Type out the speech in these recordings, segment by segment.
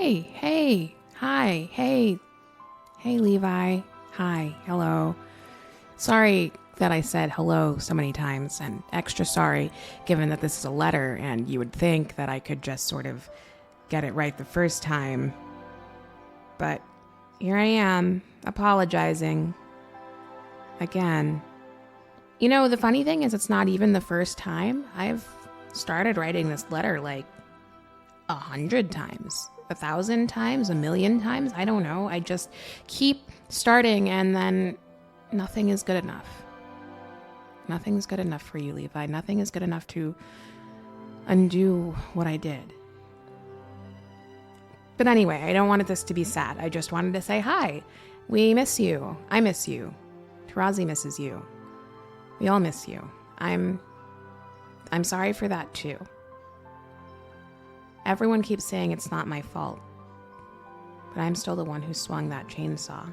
Hey, hi, hey, Levi, hi, hello. Sorry that I said hello so many times, and extra sorry given that this is a letter and you would think that I could just sort of get it right the first time. But here I am, apologizing. Again. You know, the funny thing is it's not even the first time. I've started writing this letter like 100 times, 1,000 times, 1,000,000 times. I don't know. I just keep starting and then nothing is good enough. Nothing's good enough for you, Levi. Nothing is good enough to undo what I did. But anyway, I don't want this to be sad. I just wanted to say hi. We miss you. I miss you. Tarazi misses you. We all miss you. I'm sorry for that too. Everyone keeps saying it's not my fault, but I'm still the one who swung that chainsaw.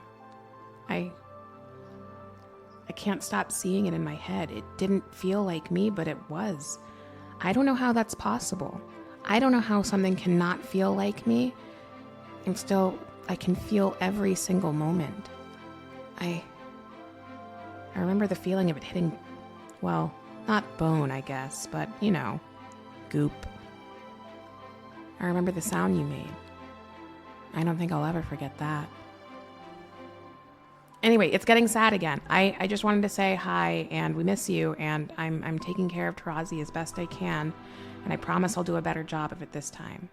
I can't stop seeing it in my head. It didn't feel like me, but it was. I don't know how that's possible. I don't know how something cannot feel like me, and still I can feel every single moment. I remember the feeling of it hitting, well, not bone, I guess, but, you know, goop. I remember the sound you made. I don't think I'll ever forget that. Anyway, it's getting sad again. I just wanted to say hi, and we miss you, and I'm taking care of Tarazi as best I can, and I promise I'll do a better job of it this time.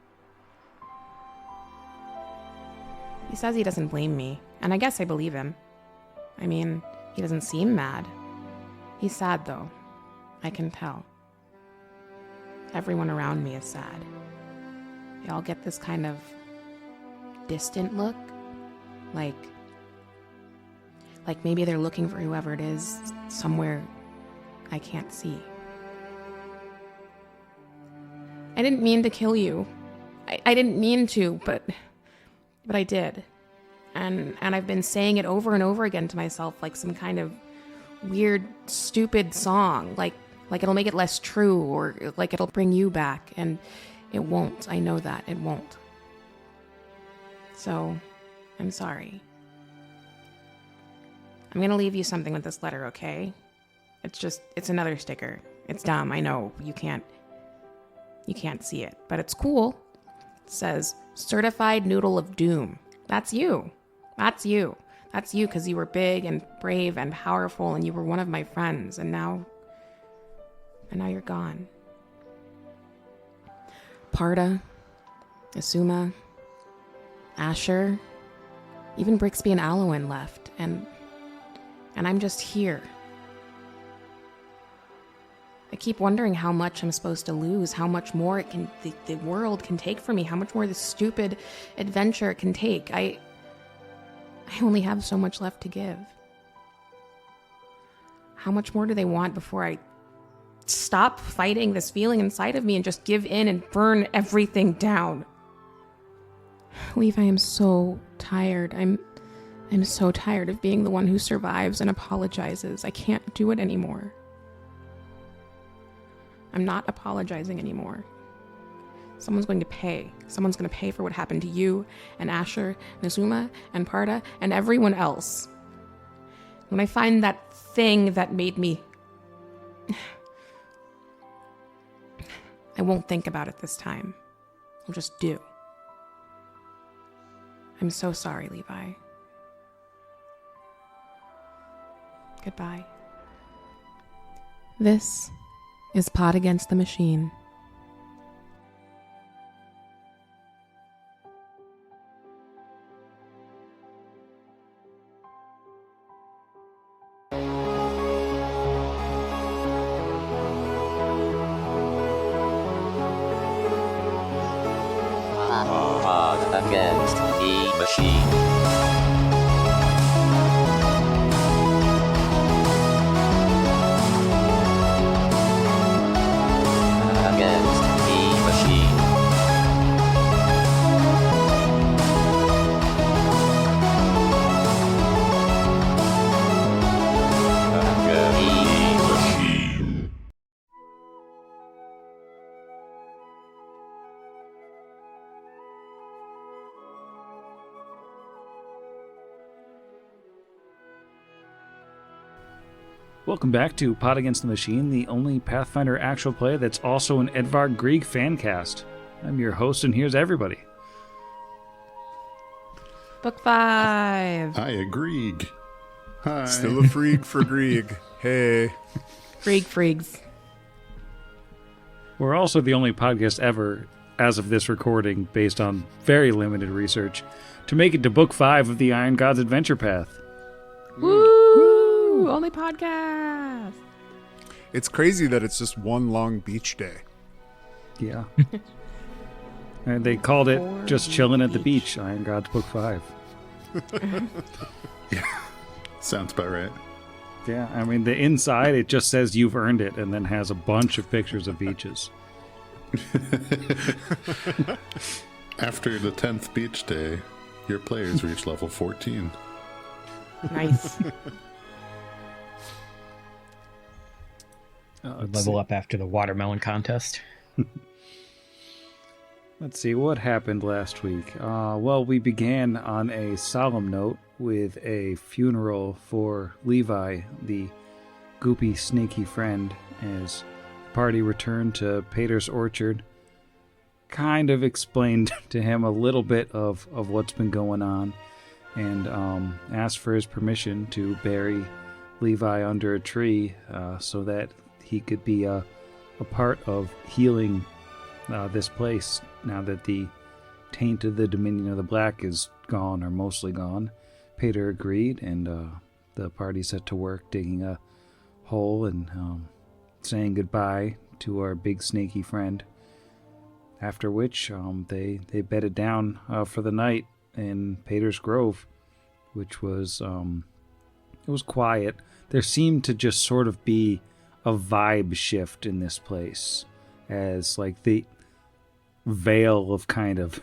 He says he doesn't blame me, and I guess I believe him. I mean, he doesn't seem mad. He's sad, though. I can tell. Everyone around me is sad. They all get this kind of distant look, like maybe they're looking for whoever it is somewhere I can't see. I didn't mean to kill you. I didn't mean to, but I did. And I've been saying it over and over again to myself like some kind of weird, stupid song, like it'll make it less true, or like it'll bring you back, and it won't. I know that. It won't. So, I'm sorry. I'm gonna leave you something with this letter, okay? It's another sticker. It's dumb, I know. You can't see it, but it's cool. It says, Certified Noodle of Doom. That's you. That's you. That's you, because you were big and brave and powerful, and you were one of my friends, and now you're gone. Parda, Asuma, Asher, even Brixby and Allowen left, and I'm just here. I keep wondering how much I'm supposed to lose, how much more the world can take from me, how much more this stupid adventure can take. I only have so much left to give. How much more do they want before I stop fighting this feeling inside of me and just give in and burn everything down? Levi, I am so tired. I'm so tired of being the one who survives and apologizes. I can't do it anymore. I'm not apologizing anymore. Someone's going to pay. Someone's going to pay for what happened to you and Asher, Nazuma, and Parda, and everyone else. When I find that thing that made me... I won't think about it this time. I'll just do. I'm so sorry, Levi. Goodbye. This is Pod Against the Machine. Pod Against the Machine. Welcome back to Pod Against the Machine, the only Pathfinder actual play that's also an Edvard Grieg fan cast. I'm your host, and here's everybody. Book 5. Hi, Grieg. Hi. Still a freak for Grieg. Hey. Freaks. We're also the only podcast ever, as of this recording, based on very limited research, to make it to Book 5 of the Iron God's Adventure Path. Woo! Only podcast. It's crazy that it's just one long beach day. Yeah. And they called it Just Chilling at the Beach, Iron God's Book 5. Yeah, sounds about right. Yeah, I mean, the inside, it just says you've earned it, and then has a bunch of pictures of beaches. After the 10th beach day, your players reach level 14. Nice. Level up after the watermelon contest. Let's see, what happened last week? Well, we began on a solemn note with a funeral for Levi, the goopy, snaky friend, as the party returned to Pater's Orchard. Kind of explained to him a little bit of what's been going on, and asked for his permission to bury Levi under a tree so that he could be a part of healing this place now that the taint of the Dominion of the Black is gone, or mostly gone. Pater agreed, and the party set to work digging a hole and saying goodbye to our big snaky friend. After which they bedded down for the night in Pater's Grove, which was it was quiet. There seemed to just sort of be a vibe shift in this place, as like the veil of kind of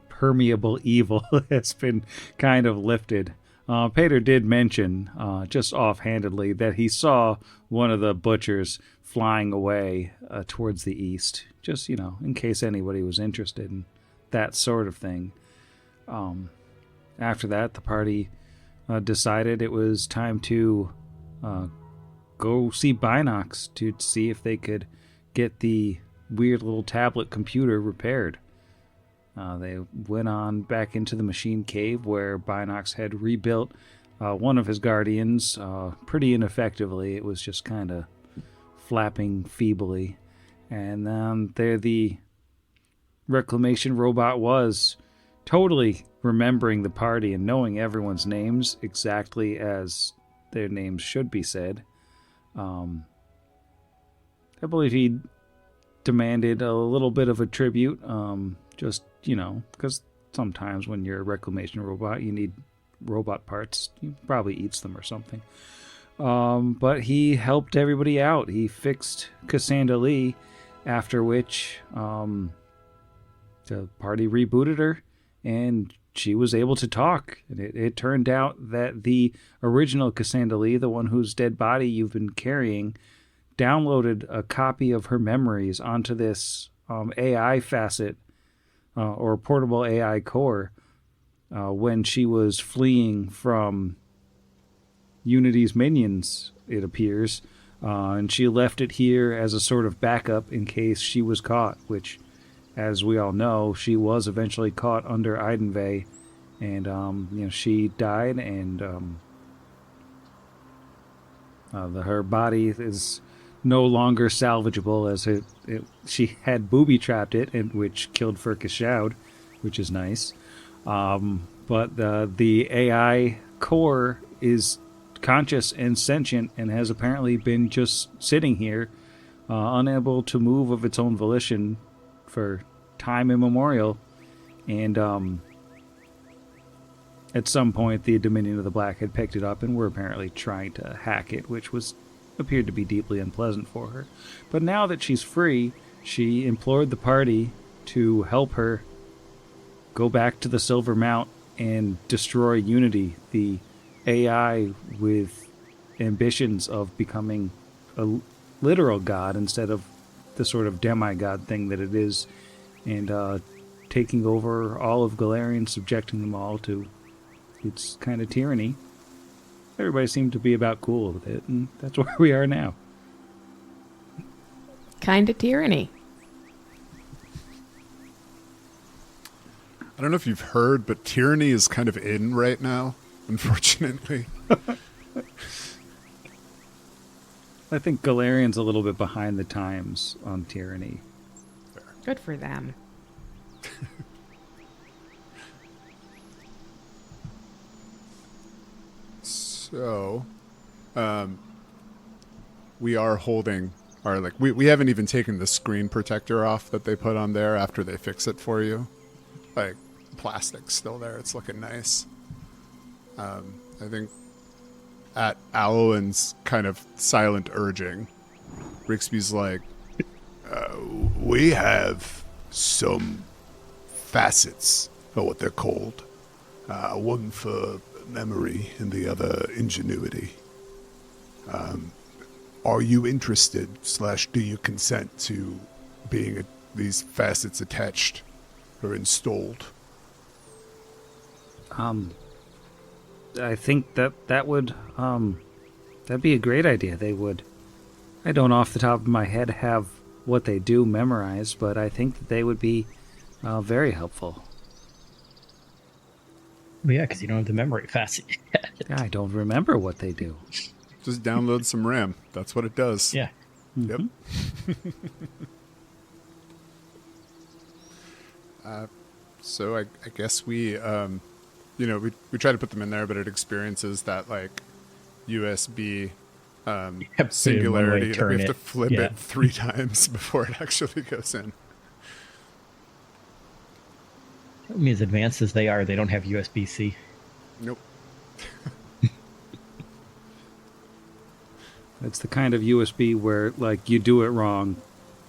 permeable evil has been kind of lifted. Pater did mention, just offhandedly, that he saw one of the butchers flying away towards the east, just, in case anybody was interested in that sort of thing. After that, the party decided it was time to go see Binox to see if they could get the weird little tablet computer repaired. They went on back into the machine cave where Binox had rebuilt one of his guardians pretty ineffectively. It was just kind of flapping feebly. And there the reclamation robot was, totally remembering the party and knowing everyone's names exactly as their names should be said. I believe he demanded a little bit of a tribute, just, because sometimes when you're a reclamation robot, you need robot parts. He probably eats them or something. But he helped everybody out. He fixed Cassandra Lee, after which the party rebooted her, and she was able to talk. And it turned out that the original Cassandra Lee, the one whose dead body you've been carrying, downloaded a copy of her memories onto this AI facet or portable AI core when she was fleeing from Unity's minions, it appears. And she left it here as a sort of backup in case she was caught, which, as we all know, she was eventually caught under Eidenvey. And, she died, and her body is no longer salvageable, as she had booby-trapped it, which killed Firkus Shoud, which is nice. But the AI core is conscious and sentient and has apparently been just sitting here, unable to move of its own volition for time immemorial. And at some point, the Dominion of the Black had picked it up and were apparently trying to hack it, which appeared to be deeply unpleasant for her. But now that she's free, she implored the party to help her go back to the Silver Mount and destroy Unity, the AI with ambitions of becoming a literal god instead of the sort of demigod thing that it is, and taking over all of Galarian, subjecting them all to its kind of tyranny. everybody seemed to be about cool with it, and that's where we are now. Kind of tyranny. I don't know if you've heard, but tyranny is kind of in right now, unfortunately. I think Galarian's a little bit behind the times on tyranny. Good for them. So, we are holding our, like, we haven't even taken the screen protector off that they put on there after they fix it for you. Like, plastic's still there. It's looking nice. I think at Alwyn's kind of silent urging, Rixby's like, we have some facets, or what they're called. One for memory and the other ingenuity. Are you interested, / do you consent to being these facets attached or installed? I think that would that'd be a great idea. They would. I don't off the top of my head have what they do memorized, but I think that they would be very helpful. Well, yeah, because you don't have the memory facet yet. I don't remember what they do. Just download some RAM. That's what it does. Yeah. Yep. So I guess we try to put them in there, but it experiences that, like, USB singularity that we have to flip it 3 times before it actually goes in. I mean, as advanced as they are, they don't have USB-C. Nope. It's the kind of USB where, like, you do it wrong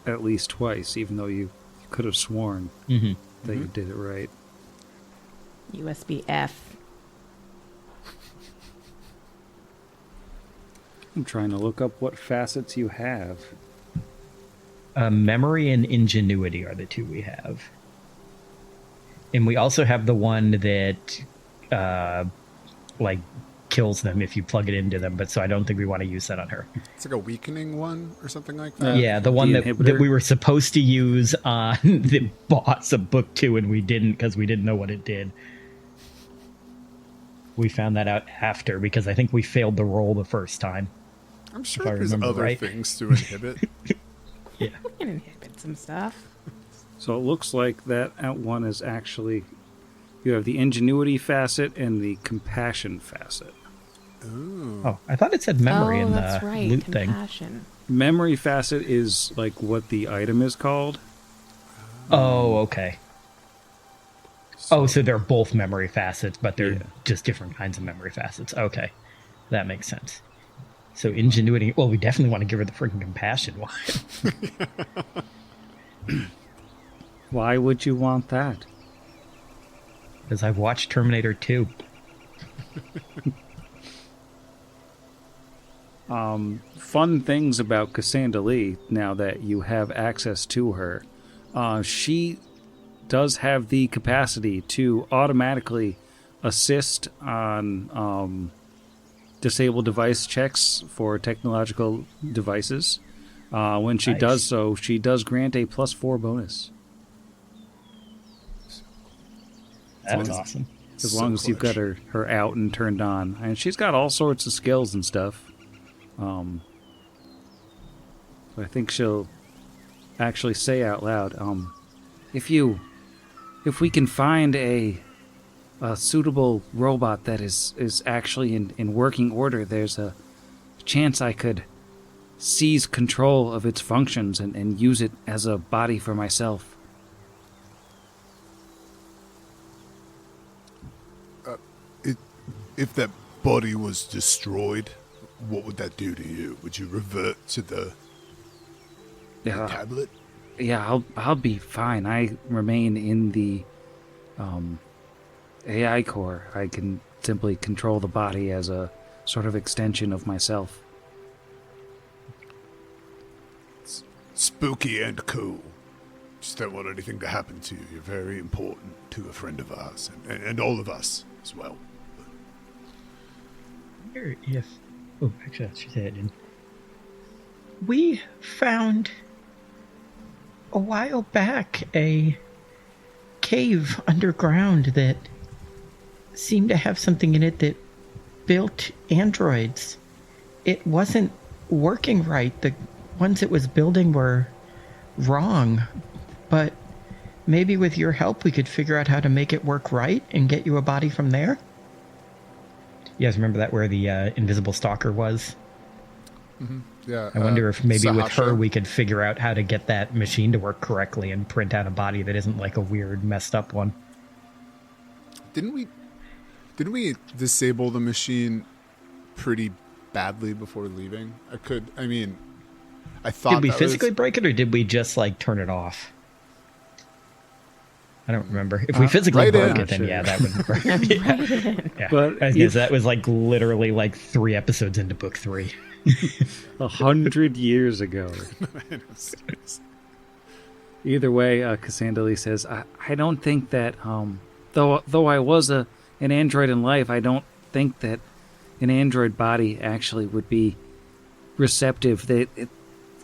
at least twice, even though you could have sworn that you did it right. USB F. I'm trying to look up what facets you have. Memory and ingenuity are the 2 we have. And we also have the one that, like, kills them if you plug it into them, but so I don't think we want to use that on her. It's like a weakening one or something like that. Yeah, the one that inhibitor? we were supposed to use on the boss of book 2, and we didn't because we didn't know what it did. We found that out after because I think we failed the roll the first time. I'm sure there's other things to inhibit. Yeah. We can inhibit some stuff. So it looks like that one is actually, you have the ingenuity facet and the compassion facet. Oh, I thought it said memory in the that's right. loot thing. Compassion. Memory facet is like what the item is called. Oh, okay. So they're both memory facets, but they're just different kinds of memory facets. Okay, that makes sense. So ingenuity. Well, we definitely want to give her the freaking compassion one. Why would you want that? Because I've watched Terminator 2. Fun things about Cassandra Lee, now that you have access to her. She does have the capacity to automatically assist on disabled device checks for technological devices. When she does so, she does grant a +4 bonus. That's awesome. As long as you've got her out and turned on. And she's got all sorts of skills and stuff. I think she'll actually say out loud, if we can find a suitable robot that is actually in working order, there's a chance I could seize control of its functions and use it as a body for myself. If that body was destroyed, what would that do to you? Would you revert to the tablet? Yeah, I'll be fine. I remain in the AI core. I can simply control the body as a sort of extension of myself. It's spooky and cool. Just don't want anything to happen to you. You're very important to a friend of ours, and all of us as well. wonder if... Oh, actually, I should say it didn't. We found a while back a cave underground that seemed to have something in it that built androids. It wasn't working right. The ones it was building were wrong, but maybe with your help we could figure out how to make it work right and get you a body from there. You guys remember that where the invisible stalker was? Yeah. I wonder if maybe with Sahasha. her we could figure out how to get that machine to work correctly and print out a body that isn't like a weird, messed up one. Didn't we disable the machine pretty badly before leaving? I thought Did we that physically was, break it, or did we just like turn it off? I don't remember. If we physically right broke in. it, then Sure. yeah, that would work. Yeah. But Because that was like literally like 3 episodes into book 3. 100 years ago. Either way, Cassandra says, I don't think that, though I was an android in life, I don't think that an android body actually would be receptive.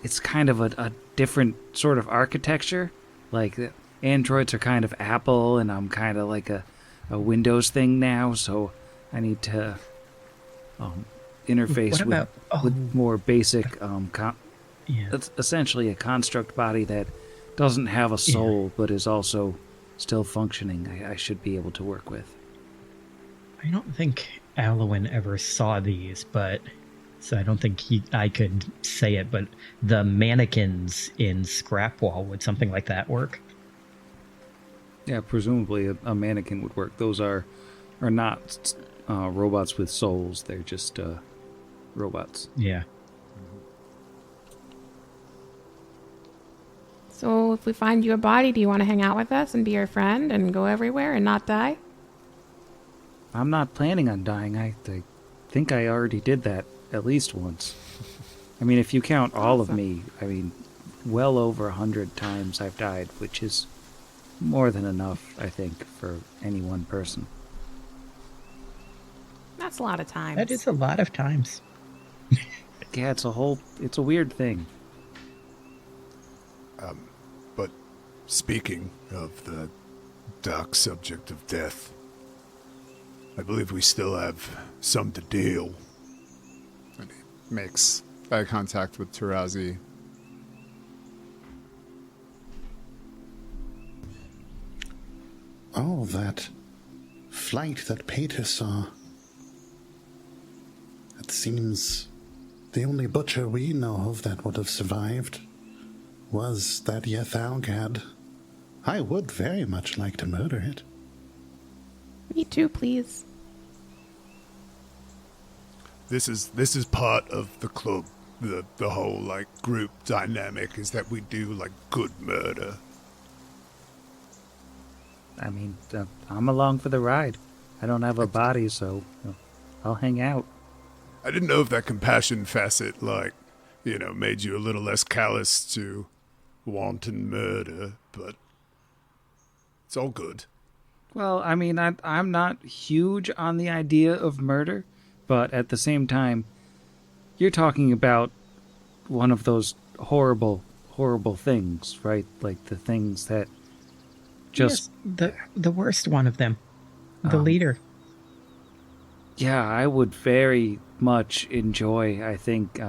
It's kind of a different sort of architecture. Like, androids are kind of Apple, and I'm kind of like a Windows thing now, so I need to interface with more basic, it's essentially a construct body that doesn't have a soul, but is also still functioning. I should be able to work with. I don't think Alwyn ever saw these, but so I don't think I could say it, but the mannequins in Scrapwall, would something like that work? Yeah, presumably a mannequin would work. Those are not robots with souls. They're just robots. Yeah. So if we find you a body, do you want to hang out with us and be our friend and go everywhere and not die? I'm not planning on dying. I think I already did that at least once. I mean, if you count all of me, I mean, well over 100 times I've died, which is more than enough, I think, for any one person. That's a lot of times. That is a lot of times. Yeah, it's a weird thing. But speaking of the dark subject of death, I believe we still have some to deal. And he makes eye contact with Tarazi. Oh, that flight that Peter saw. It seems the only butcher we know of that would have survived was that Yethalgad. I would very much like to murder it. Me too, please. This is part of the club. The whole like group dynamic is that we do like good murder. I mean, I'm along for the ride. I don't have a body, so I'll hang out. I didn't know if that compassion facet, like, made you a little less callous to wanton murder, but it's all good. Well, I mean, I'm not huge on the idea of murder, but at the same time, you're talking about one of those horrible, horrible things, right? Like the things that just... Yes, the worst one of them. The leader. Yeah, I would very much enjoy, I think,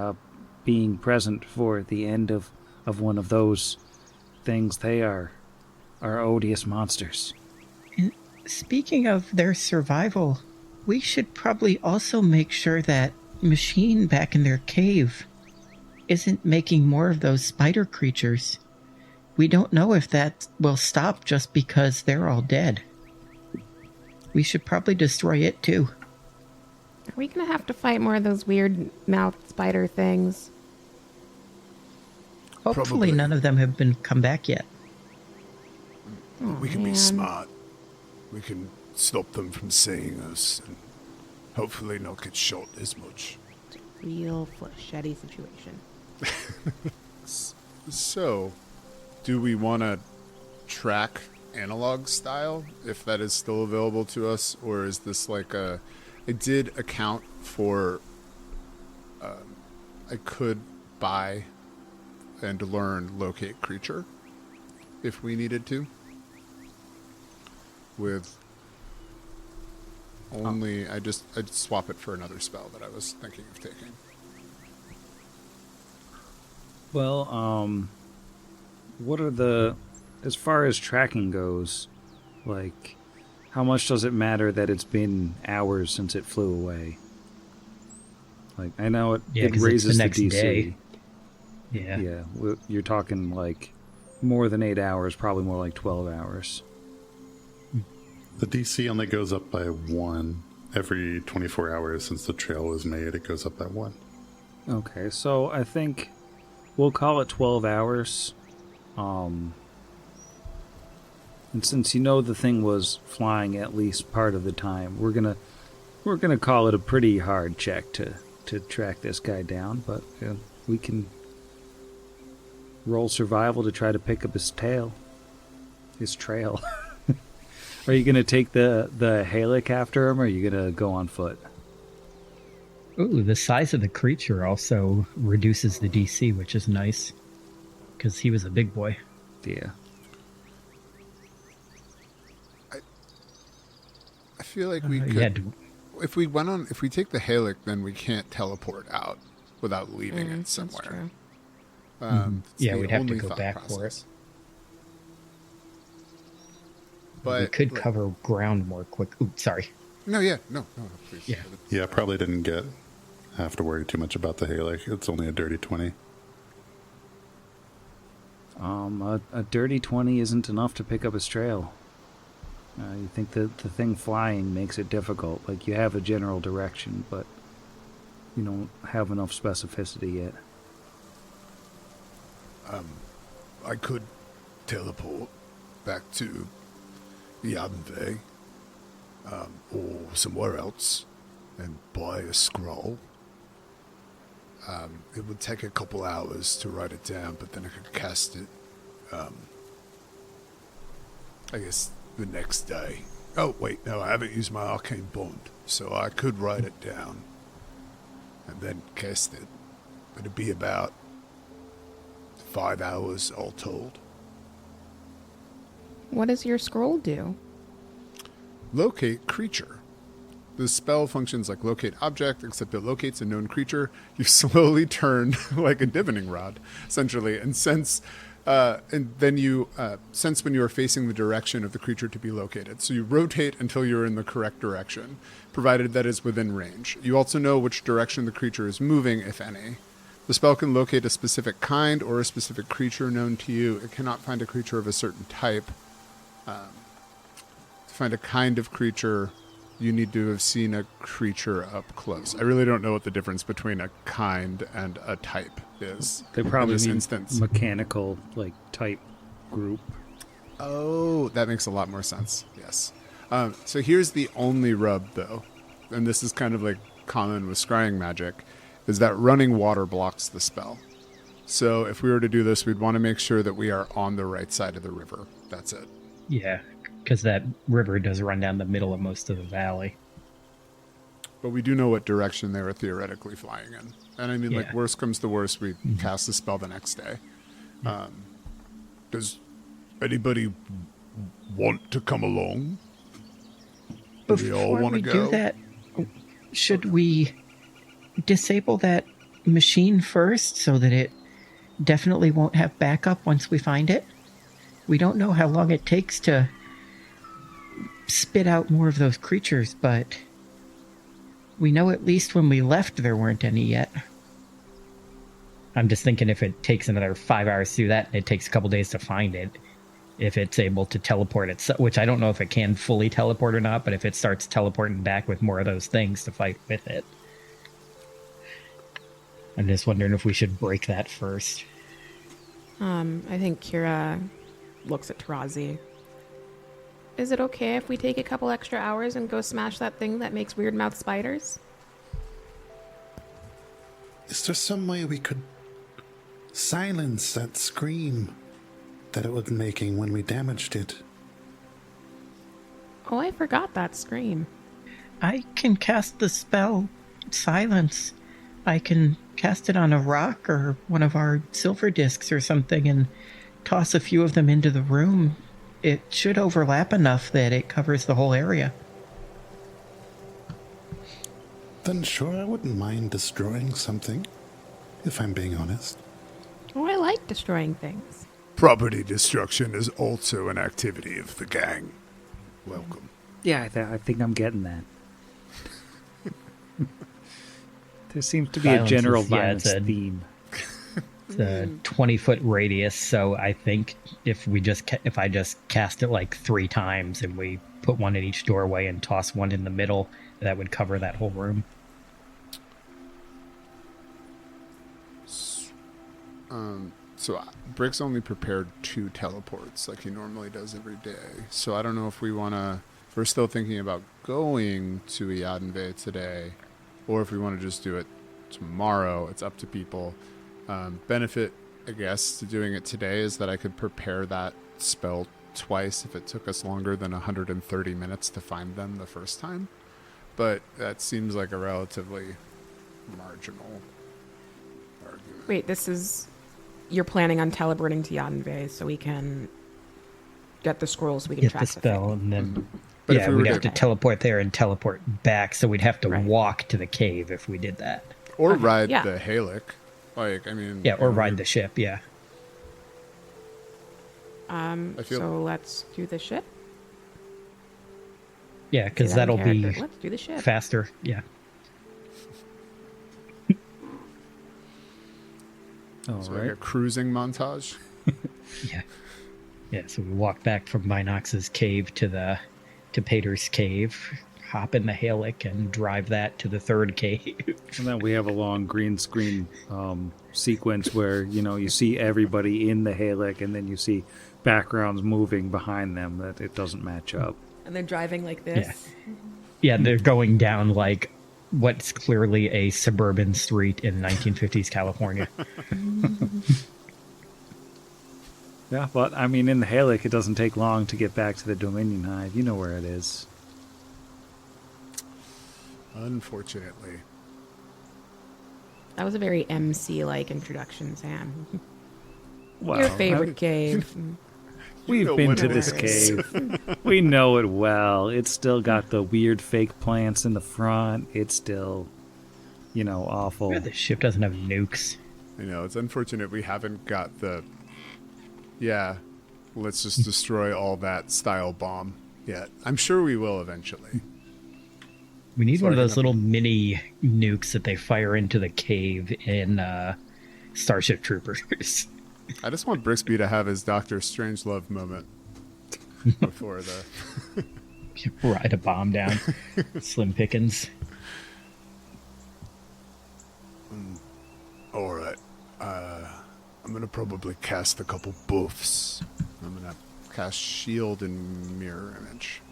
being present for the end of one of those things. They are odious monsters. And speaking of their survival, we should probably also make sure that machine back in their cave isn't making more of those spider creatures. We don't know if that will stop just because they're all dead. We should probably destroy it too. Are we going to have to fight more of those weird mouth spider things? Hopefully Probably. none of them have been come back yet. We can man. be smart. We can stop them from seeing us, and hopefully not get shot as much. Real fleshety situation. So, do we want to track analog style, if that is still available to us, or is this like a I did account for... I could buy and learn locate creature if we needed to. With only... I'd swap it for another spell that I was thinking of taking. Well, what are the... As far as tracking goes, like, how much does it matter that it's been hours since it flew away? Like, I know it 'cause it's raises the the next DC. day. Yeah. Yeah, you're talking, like, more than 8 hours, probably more like 12 hours. The DC only goes up by 1 every 24 hours since the trail was made. It goes up by 1. Okay, so I think we'll call it 12 hours. And since you know the thing was flying at least part of the time, we're gonna call it a pretty hard check to track this guy down. But we can roll survival to try to pick up his trail. Are you gonna take the Halic after him, or are you gonna go on foot? Ooh, the size of the creature also reduces the DC, which is nice. Because he was a big boy. Yeah. I feel like we could... Yeah, If we take the Halic, then we can't teleport out without leaving it That's somewhere. true. It's Yeah, the we'd have to only go thought back for process. it. But we could like- cover ground more quick. Ooh, sorry. No, please. Yeah. Yeah, probably didn't have to worry too much about the Halic. It's only a dirty 20. A dirty 20 isn't enough to pick up his trail. You think that the thing flying makes it difficult. Like, you have a general direction, but you don't have enough specificity yet. I could teleport back to the Ambience, or somewhere else and buy a scroll. It would take a couple hours to write it down, but then I could cast it, I guess, the next day. Oh, wait, no, I haven't used my arcane bond, so I could write it down and then cast it. But it'd be about 5 hours all told. What does your scroll do? Locate creature. The spell functions like locate object, except it locates a known creature. You slowly turn like a divining rod, essentially, and sense when you are facing the direction of the creature to be located. So you rotate until you're in the correct direction, provided that is within range. You also know which direction the creature is moving, if any. The spell can locate a specific kind or a specific creature known to you. It cannot find a creature of a certain type. To find a kind of creature, you need to have seen a creature up close. I really don't know what the difference between a kind and a type is. They probably in this mean instance. mechanical, like, type group. Oh, that makes a lot more sense. Yes. So here's the only rub, though, and this is kind of like common with scrying magic, is that running water blocks the spell. So if we were to do this, we'd want to make sure that we are on the right side of the river. That's it. Yeah, because that river does run down the middle of most of the valley. But we do know what direction they were theoretically flying in. And I mean, like, Yeah. worst comes to worst, we cast the spell the next day. Does anybody want to come along? Do we all Before want to we go? do that, should we disable that machine first so that it definitely won't have backup once we find it? We don't know how long it takes to spit out more of those creatures, but we know at least when we left there weren't any yet. I'm just thinking if it takes another 5 hours to do that, and it takes a couple days to find it, if it's able to teleport itself, which I don't know if it can fully teleport or not, but if it starts teleporting back with more of those things to fight with it. I'm just wondering if we should break that first. I think Kira looks at Tarazi. Is it okay if we take a couple extra hours and go smash that thing that makes weird mouth spiders? Is there some way we could silence that scream that it was making when we damaged it? Oh, I forgot that scream. I can cast the spell Silence. I can cast it on a rock or one of our silver discs or something and toss a few of them into the room. It should overlap enough that it covers the whole area. Then sure, I wouldn't mind destroying something, if I'm being honest. Oh, I like destroying things. Property destruction is also an activity of the gang. Welcome. Yeah, I think I'm getting that. There seems to be a general violence theme. It's a 20-foot radius, so I think if I just cast it like 3 times and we put one in each doorway and toss one in the middle, that would cover that whole room. So Brick's only prepared 2 teleports like he normally does every day. So I don't know if we want to... If we're still thinking about going to Yadenve today, or if we want to just do it tomorrow. It's up to people. Benefit, I guess, to doing it today is that I could prepare that spell twice if it took us longer than 130 minutes to find them the first time. But that seems like a relatively marginal argument. Wait, this is... You're planning on teleporting to Yadenve so we can get the scrolls, we can Get track the spell, thing. and then But if we we'd were have to teleport there and teleport back, so we'd have to Right. walk to the cave if we did that. Or Okay, ride yeah. the Halic. Like, I mean... Yeah, or ride the ship, yeah. I feel... So let's do the ship. Yeah, because See that in that'll be character. Let's do the ship. faster, yeah. All So like right. a cruising montage. Yeah. Yeah, so we walk back from Minox's cave to Pater's cave, hop in the Halic, and drive that to the 3rd cave. And then we have a long green screen sequence where, you see everybody in the Halic, and then you see backgrounds moving behind them that it doesn't match up. And they're driving like this. Yeah, they're going down like what's clearly a suburban street in 1950s California. Yeah, but I mean, in the Halic, it doesn't take long to get back to the Dominion Hive. You know where it is. Unfortunately. That was a very MC-like introduction, Sam. Wow. Your favorite cave. We've know been what to it this is. cave. We know it well. It's still got the weird fake plants in the front. It's still, awful. The ship doesn't have nukes. I know, it's unfortunate we haven't got the... Yeah, let's just destroy all that style bomb yet. I'm sure we will eventually. We need So one of I those can- little mini nukes that they fire into the cave in Starship Troopers. I just want Brixby to have his Doctor Strangelove moment before the... Ride a bomb down. Slim Pickens. All right. I'm going to probably cast a couple buffs. I'm going to cast Shield and Mirror Image.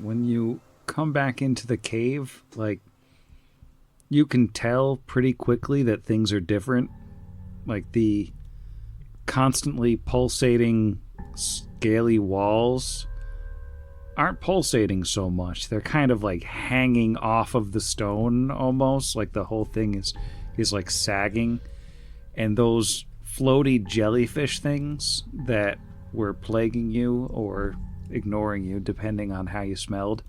When you come back into the cave, you can tell pretty quickly that things are different. Like the constantly pulsating, scaly walls aren't pulsating so much. They're kind of like hanging off of the stone almost. Like the whole thing is like sagging. And those floaty jellyfish things that were plaguing you or ignoring you, depending on how you smelled,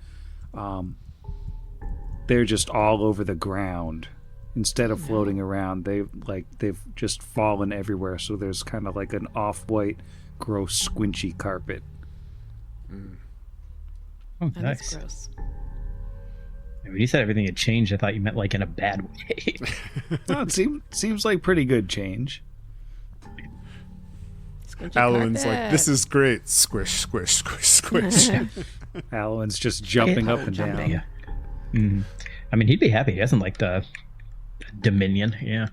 they're just all over the ground. Instead of floating around, they've just fallen everywhere. So there's kind of like an off-white, gross, squinchy carpet. Oh, That nice. is gross. When you said everything had changed, I thought you meant like in a bad way. No, it seems like pretty good change. Squinchy Alan's like, carpet. this is great. Squish, squish, squish, squish. Alan's just jumping up and jumping. down. Mhm. I mean, he'd be happy. He doesn't like the Dominion. Yeah.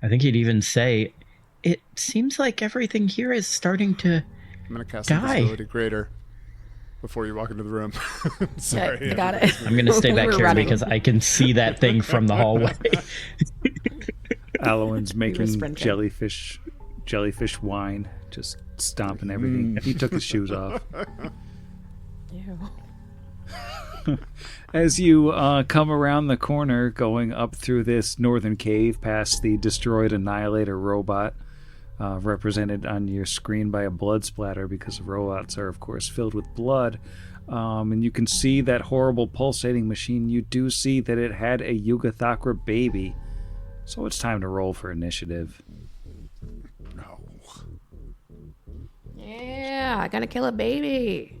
I think he'd even say, it seems like everything here is starting to... I'm going to cast Die. Invisibility Greater before you walk into the room. Sorry. Okay, I got it. I'm going to stay back We're here running. because I can see that thing from the hallway. Alan's making sprinting. jellyfish jellyfish wine, just stomping everything. He took his shoes off. Ew. As you come around the corner, going up through this northern cave past the destroyed Annihilator robot, represented on your screen by a blood splatter because robots are, of course, filled with blood. And you can see that horrible pulsating machine. You do see that it had a Yugathakra baby. So it's time to roll for initiative. No. Yeah, I gotta kill a baby.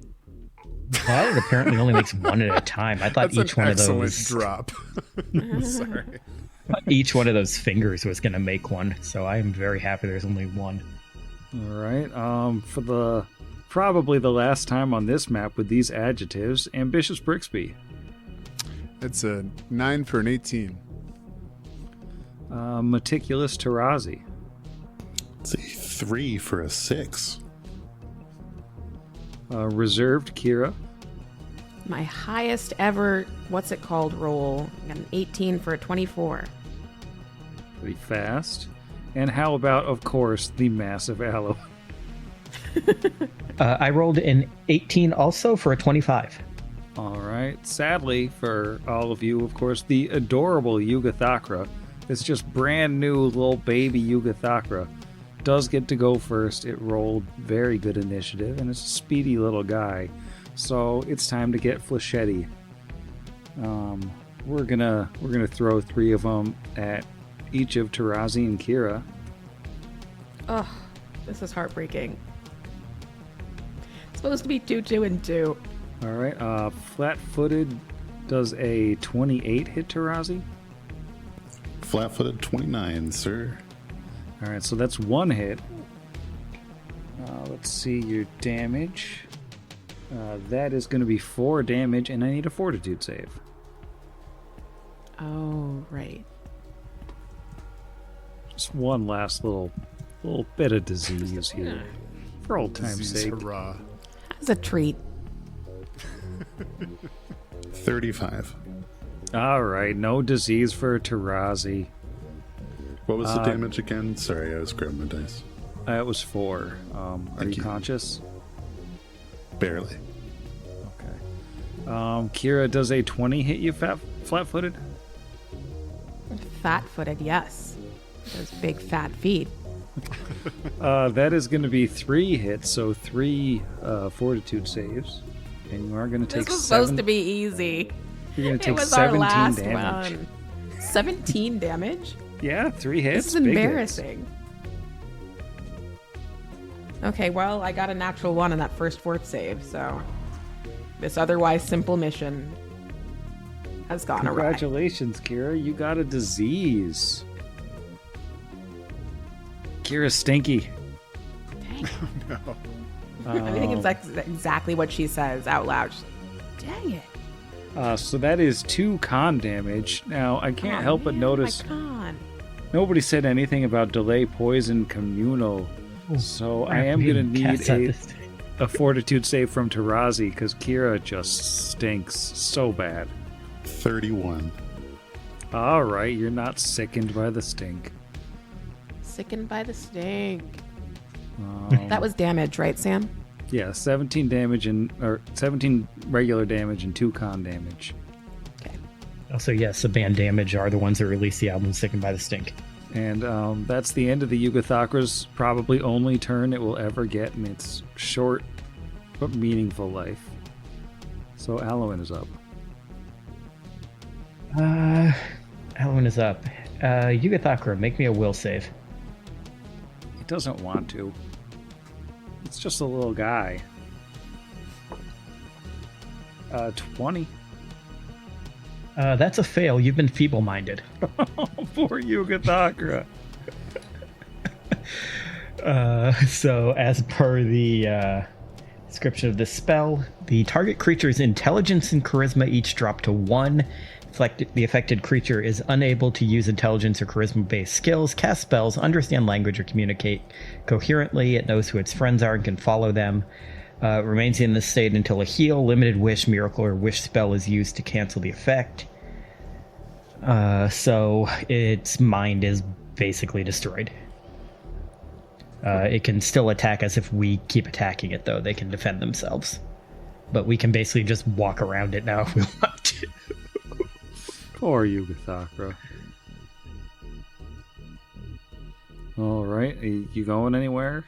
Well, it apparently only makes one at a time. I thought That's each an one of excellent those drop. Sorry. each one of those fingers was going to make one. So I am very happy there's only one. All right. For the probably the last time on this map with these adjectives, Ambitious Brixby. It's a 9 for an 18. Meticulous Tarazi. It's a 3 for a 6. Reserved Kira. My highest ever, what's it called, roll. I got an 18 for a 24. Pretty fast. And how about, of course, the massive Aloe? I rolled an 18 also for a 25. All right. Sadly for all of you, of course, the adorable Yugathakra, it's just brand new little baby Yugathakra, does get to go first. It rolled very good initiative, and it's a speedy little guy. So it's time to get Flechetti. We're gonna throw 3 of them at each of Tarazi and Kira. Ugh, this is heartbreaking. It's supposed to be 2, 2, and 2. All right. Flat-footed does a 28 hit Tarazi. Flat-footed 29, sir. All right, so that's 1 hit. Let's see your damage. That is going to be 4 damage, and I need a fortitude save. Oh, right. Just one last little bit of disease here, for old time's Disease, sake. hurrah. That's a treat. 35. All right, no disease for Tarazi. What was the damage again? Sorry, I was grabbing my dice. That was 4. Are you you. conscious? Barely. Okay. Kira, does a 20 hit you flat-footed? Fat-footed, yes. Those big fat feet. That is going to be 3 hits, so 3 fortitude saves. And you are going to take This was 7. supposed to be easy. You're going to It take was our 17 last damage. one. 17 damage? Yeah, 3 hits. This is big hits. embarrassing. Okay, well, I got a natural 1 on that first fort save, so this otherwise simple mission has gone awry. Congratulations, Kira. You got a disease. Kira's stinky. Dang. No. I think it's like exactly what she says out loud. She's like, dang it. So that is 2 con damage. Now, I can't help but notice My con. nobody said anything about delay poison communal. So I am going to need a fortitude save from Tarazi because Kira just stinks so bad. 31. All right, you're not sickened by the stink. Sickened by the stink. That was damage, right, Sam? Yeah, 17 damage or 17 regular damage and 2 con damage. Okay. Also, yes, the band Damage are the ones that released the album Sickened by the Stink. And that's the end of the Yugathakra's probably only turn it will ever get in its short but meaningful life. So Alwyn is up. Alwyn is up. Yugathakra, make me a will save. It doesn't want to. It's just a little guy. 20. That's a fail. You've been feeble-minded. Poor Yugathakra. So, as per the description of this spell, the target creature's intelligence and charisma each drop to 1. The affected creature is unable to use intelligence or charisma-based skills, cast spells, understand language, or communicate coherently. It knows who its friends are and can follow them. Remains in this state until a heal, limited wish, miracle, or wish spell is used to cancel the effect. So its mind is basically destroyed. It can still attack us if we keep attacking it, though. They can defend themselves. But we can basically just walk around it now if we want to. Poor Yugathakra. All right, are you going anywhere?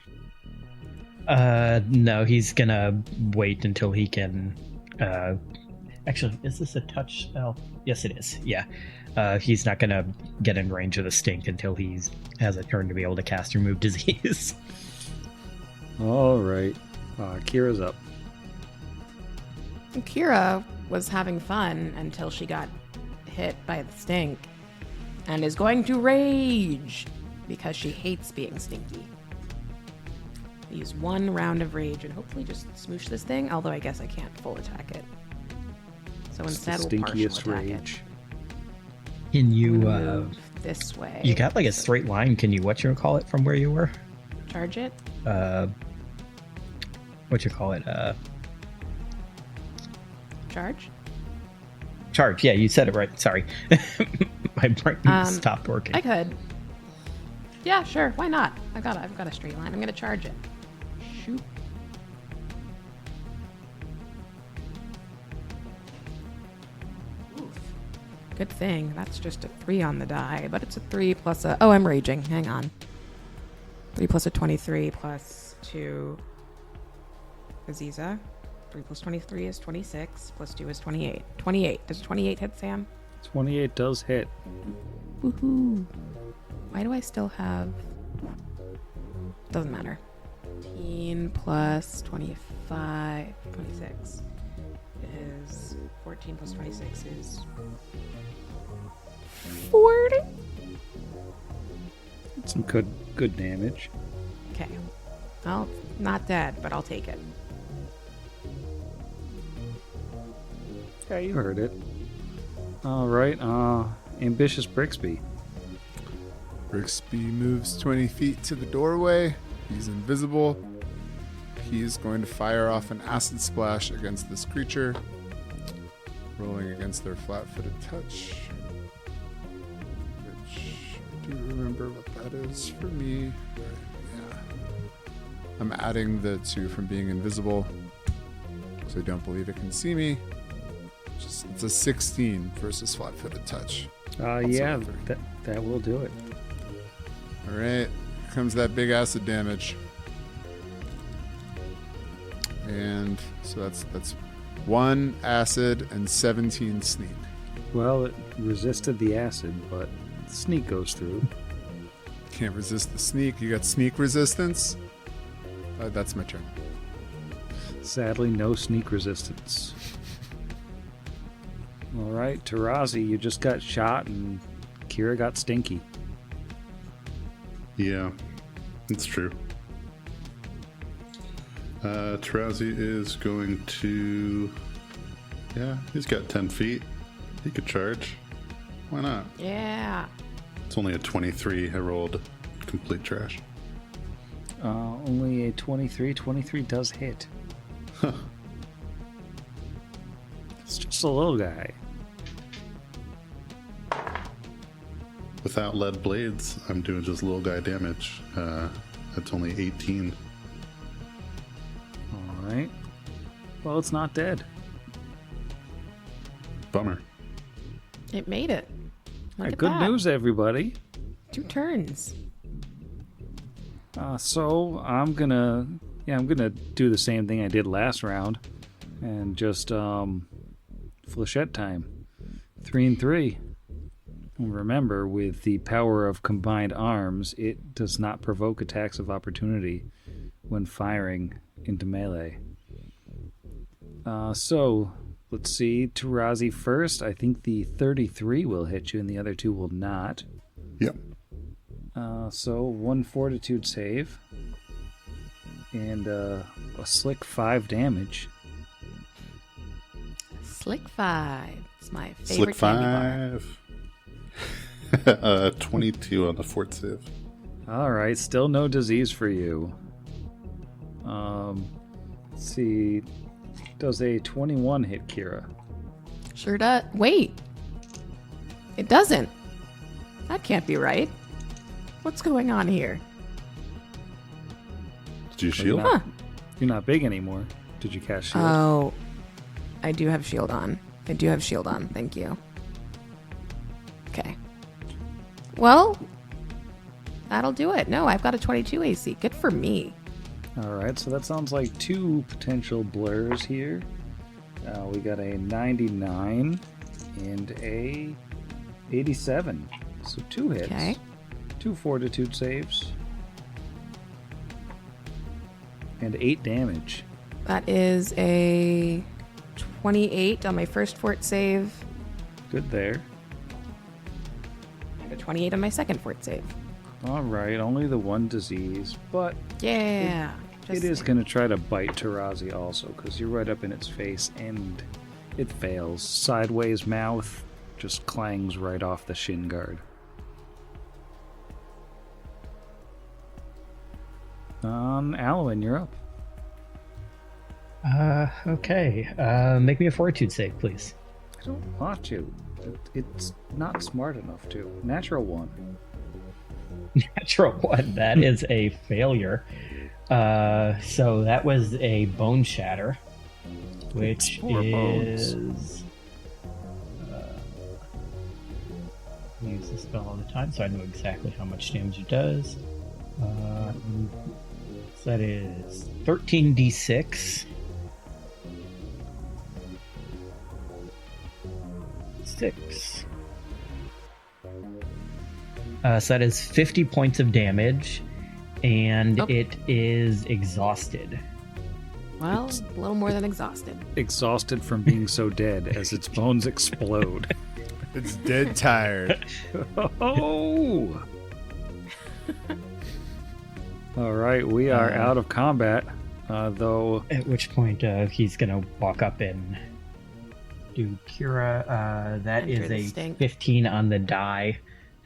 No, he's gonna wait until he can. Actually, is this a touch spell? Yes, it is. Yeah. He's not gonna get in range of the stink until he has a turn to be able to cast Remove Disease. All right, Kira's up. Kira was having fun until she got hit by the stink and is going to rage because she hates being stinky. Use 1 round of rage and hopefully just smoosh this thing, although I guess I can't full attack it. So instead we'll partial Stinkiest attack rage. Can you Move this way. You got like a straight line. Can you call it from where you were? Charge it? Charge? Charge. Yeah, you said it right. Sorry. My brain stopped working. I could. Yeah, sure. Why not? I've got a straight line. I'm gonna charge it. Shoot. Oof. Good thing. That's just a 3 on the die, but it's a 3 plus a... Oh, I'm raging. Hang on. 3 plus a 23 plus 2... Aziza. 3 plus 23 is 26. Plus 2 is 28. 28. Does 28 hit, Sam? 28 does hit. Woohoo. Why do I still have... Doesn't matter. 18 plus 25... 26 is... 14 plus 26 is... 40? Some good damage. Okay. Well, not dead, but I'll take it. Yeah, you heard it. All right, Ambitious Brixby. Brixby moves 20 feet to the doorway. He's invisible. He's going to fire off an acid splash against this creature, rolling against their flat-footed touch. Which I do remember what that is for me. Yeah. I'm adding the 2 from being invisible, so I don't believe it can see me. It's a 16 versus flat-footed touch. Yeah, that will do it. All right, here comes that big acid damage. And so that's 1 acid and 17 sneak. Well, it resisted the acid, but sneak goes through. Can't resist the sneak. You got sneak resistance? That's my turn. Sadly, no sneak resistance. All right, Tarazi, you just got shot and Kira got stinky. Yeah, it's true. Tarazi is going to... Yeah, he's got 10 feet. He could charge. Why not? Yeah. It's only a 23. I rolled complete trash. Only a 23. 23 does hit. Huh. It's just a little guy. Without lead blades, I'm doing just little guy damage. That's only 18. All right. Well, it's not dead. Bummer. It made it. Look at Good that. news, everybody. 2 turns. So I'm gonna do the same thing I did last round, and just flechette time. 3 and 3. And remember, with the power of combined arms, it does not provoke attacks of opportunity when firing into melee. So let's see, Tarazi first. I think the 33 will hit you, and the other 2 will not. Yep. So 1 fortitude save. And a slick 5 damage. Slick 5. It's my favorite Slick candy bar. 5. 22 on the fort save. All right, still no disease for you. Let's see. Does a 21 hit Kira? Sure does. Wait. It doesn't. That can't be right. What's going on here? Do you You're shield? not, you're not big anymore. Did you cast shield? Oh, I do have shield on. Thank you. Okay. Well, that'll do it. No, I've got a 22 AC. Good for me. All right, so that sounds like 2 potential blurs here. We got a 99 and a 87. So 2 hits. Okay. 2 fortitude saves. And 8 damage. That is a 28 on my first fort save. Good there. And a 28 on my second fort save. All right, only the 1 disease, but Yeah. it is going to try to bite Tarazi also, because you're right up in its face, and it fails. Sideways mouth just clangs right off the shin guard. Alwyn, you're up. Okay. Make me a fortitude save, please. I don't want to. It's not smart enough to. Natural 1. Natural 1. That is a failure. So that was a bone shatter, which Explore bones. is. Use this spell all the time, so I know exactly how much damage it does. So that is 13d6. 6. So that is 50 points of damage, and it is exhausted. Well, a little more than exhausted. Exhausted from being so dead as its bones explode. It's dead tired. Oh! All right, we are out of combat, though. At which point he's gonna walk up and do Kira. That Enter is the a stink. 15 on the die,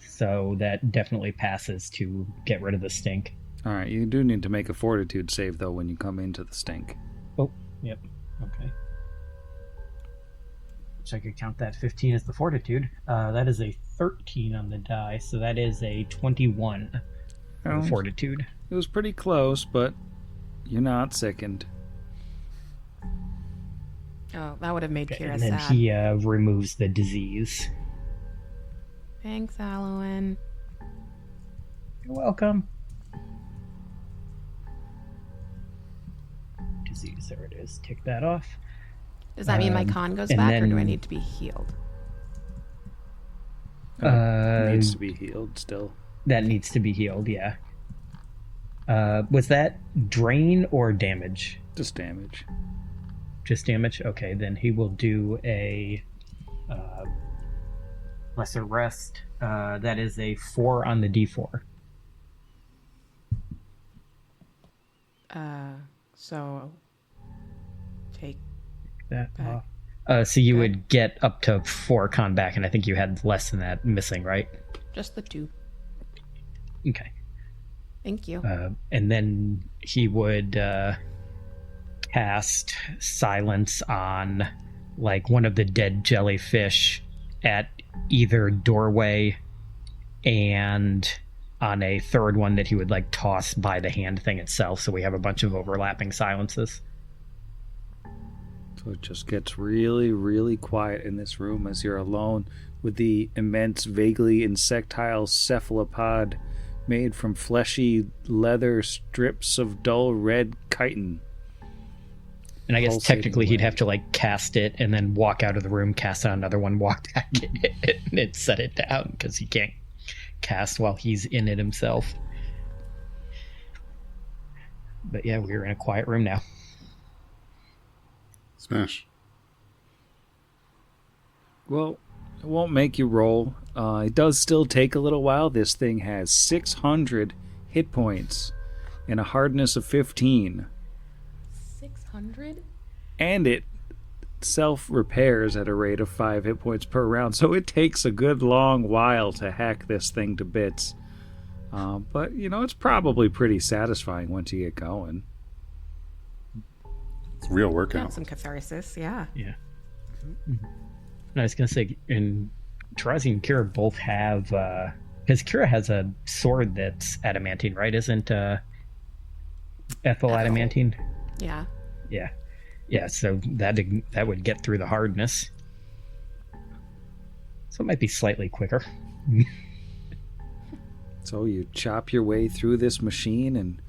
so that definitely passes to get rid of the stink. All right, you do need to make a fortitude save, though, when you come into the stink. Oh, yep. Okay. So I could count that 15 as the fortitude. That is a 13 on the die, so that is a 21 for the fortitude. It was pretty close, but you're not sickened. Oh, that would have made Okay, Kira and then sad. he removes the disease. Thanks, Alwyn. You're welcome. Disease, there it is. Tick that off. Does that mean my con goes and back, or do I then- need to be healed? It needs to be healed still. That needs to be healed, yeah. Was that drain or damage? Just damage. Just damage? Okay, then he will do a lesser rest. That is a 4 on the d4. So take That back. off. So you would get up to 4 con back, and I think you had less than that missing, right? just the 2. Okay. Thank you. And then he would cast silence on like one of the dead jellyfish at either doorway and on a third one that he would like toss by the hand thing itself, so we have a bunch of overlapping silences. So it just gets really, really quiet in this room as you're alone with the immense, vaguely insectile cephalopod made from fleshy leather strips of dull red chitin. And I guess Pulsating technically he'd away. have to like cast it and then walk out of the room, cast on another one, walk back in it, and it set it down because he can't cast while he's in it himself. But yeah, we're in a quiet room now. Smash. Well, it won't make you roll. It does still take a little while. This thing has 600 hit points and a hardness of 15. 600? And it self-repairs at a rate of 5 hit points per round, so it takes a good long while to hack this thing to bits. But, you know, it's probably pretty satisfying once you get going. It's a real Got workout. some catharsis, yeah. Yeah. And I was going to say, and Tarazi and Kira both have, because Kira has a sword that's adamantine, right? Isn't Ethyl adamantine. Yeah. Yeah. Yeah, so that would get through the hardness. So it might be slightly quicker. So you chop your way through this machine, and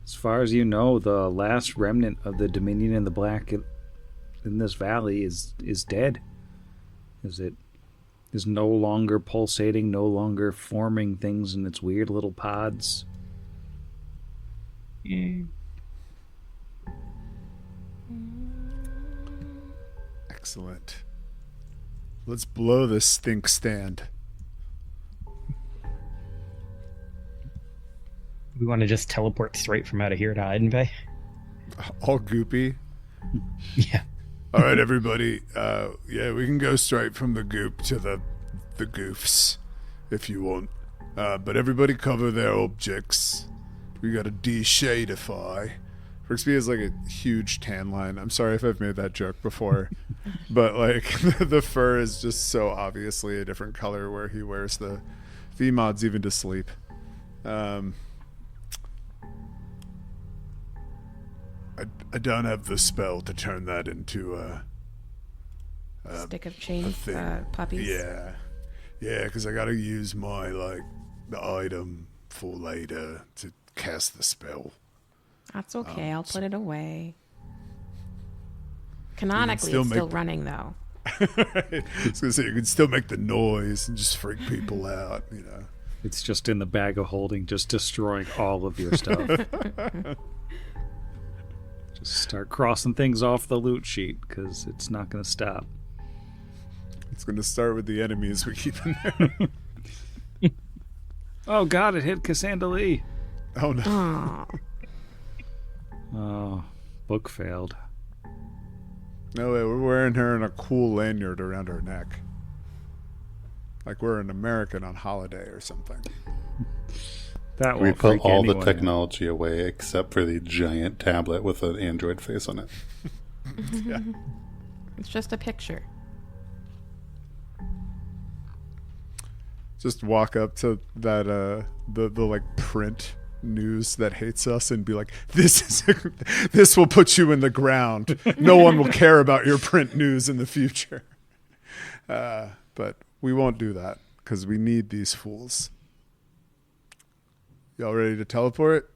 as far as you know, the last remnant of the Dominion in the Black in this valley is dead. It is no longer pulsating, no longer forming things in its weird little pods. Excellent. Let's blow this stink stand. We want to just teleport straight from out of here to Idenvay? All goopy. Yeah. All right, everybody. Yeah, we can go straight from the goop to the goofs if you want. But everybody cover their objects. We got a de-shadify. Brixby has like a huge tan line. I'm sorry if I've made that joke before, but like the fur is just so obviously a different color where he wears the mods even to sleep. I don't have the spell to turn that into a Stick of chain thing. puppies. Yeah, because I gotta use my the item for later to cast the spell. That's okay. I'll put it away. Canonically, it's still running, though. I was gonna say you can still make the noise and just freak people out, It's just in the bag of holding, just destroying all of your stuff. Just start crossing things off the loot sheet, because it's not going to stop. It's gonna start with the enemies we keep in there. Oh god, it hit Cassandra Lee. Oh no. Aw. Oh, book failed. No way, we're wearing her in a cool lanyard around her neck. Like we're an American on holiday or something. That We won't put freak all the anyone technology away except for the giant tablet with an Android face on it. Yeah. It's just a picture. Just walk up to that the like print news that hates us and be like, this will put you in the ground. No one will care about your print news in the future. But we won't do that because we need these fools. Y'all ready to teleport?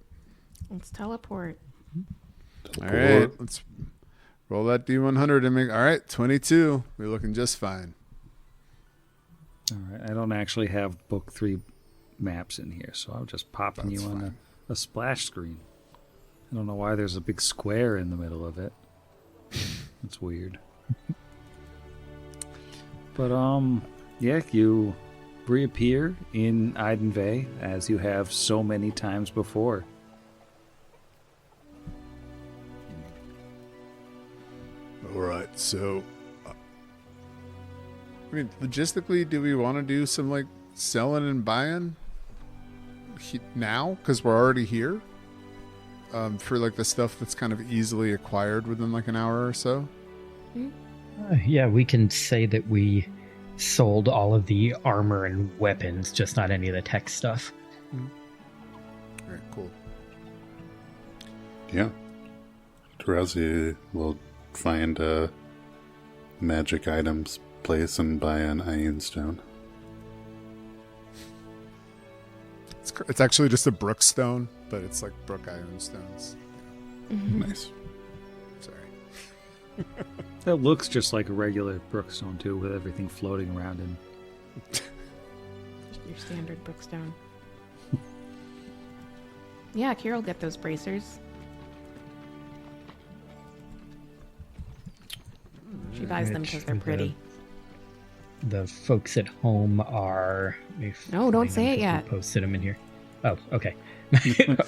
Let's teleport. All right, let's roll that D100 and make. All right, 22. We're looking just fine. All right, I don't actually have book 3 maps in here, so I'm just popping That's you on fine. a splash screen. I don't know why there's a big square in the middle of it. That's weird. But yeah, you reappear in Idenvay as you have so many times before. All right, so I mean, logistically, do we want to do some like selling and buying now because we're already here for like the stuff that's kind of easily acquired within like an hour or so? Yeah, we can say that we sold all of the armor and weapons, just not any of the tech stuff. All right, cool. Yeah. Drowsy will find a magic items place and buy an iron stone. It's actually just a brookstone, but it's like brook iron stones. Nice. Sorry. That looks just like a regular brookstone too, with everything floating around in. Your standard brookstone. Yeah, Kira will get those bracers. She buys them because they're pretty. The folks at home are. No, don't say it yet. Posted them in here. Oh, okay.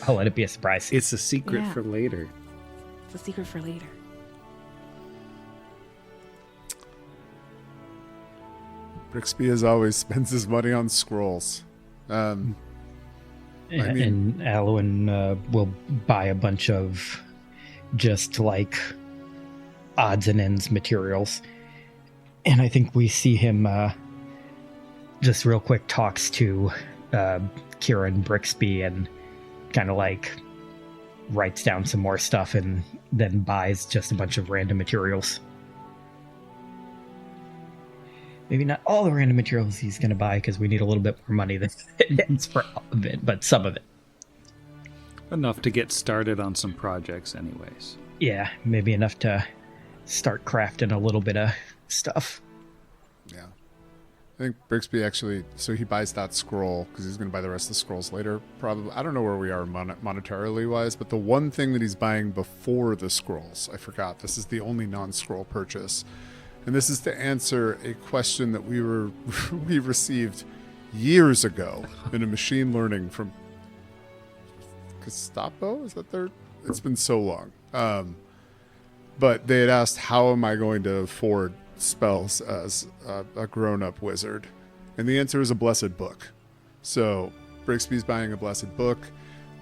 I'll let it be a surprise. It's a secret Yeah. for later. It's a secret for later. Brixby, as always, spends his money on scrolls. I mean- And Alwyn will buy a bunch of just like odds and ends materials. And I think we see him just real quick talks to Kieran Brixby and kind of like writes down some more stuff and then buys just a bunch of random materials. Maybe not all the random materials he's going to buy because we need a little bit more money than it is for all of it, but some of it. Enough to get started on some projects anyways. Yeah, maybe enough to start crafting a little bit of stuff. Yeah. I think Brixby actually, so he buys that scroll because he's going to buy the rest of the scrolls later. Probably, I don't know where we are monetarily wise, but the one thing that he's buying before the scrolls, I forgot, this is the only non-scroll purchase. And this is to answer a question that we received years ago in a machine learning from Gestapo? Is that their? It's been so long. But they had asked, how am I going to afford spells as a grown-up wizard? And the answer is a blessed book. So Brixby's buying a blessed book.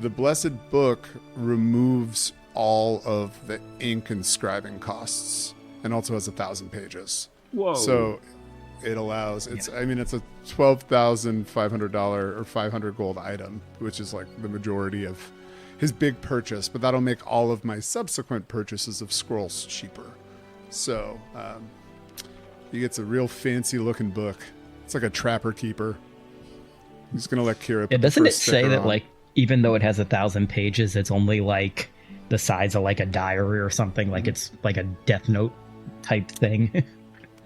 The blessed book removes all of the ink and scribing costs and also has 1,000 pages. Whoa. So it allows, it's a $12,500 or 500 gold item, which is like the majority of his big purchase, but that'll make all of my subsequent purchases of scrolls cheaper. So he gets a real fancy looking book. It's like a trapper keeper. He's gonna let Kira. Yeah, doesn't it say that like even though it has 1,000 pages, it's only like the size of like a diary or something? Like it's like a Death Note type thing.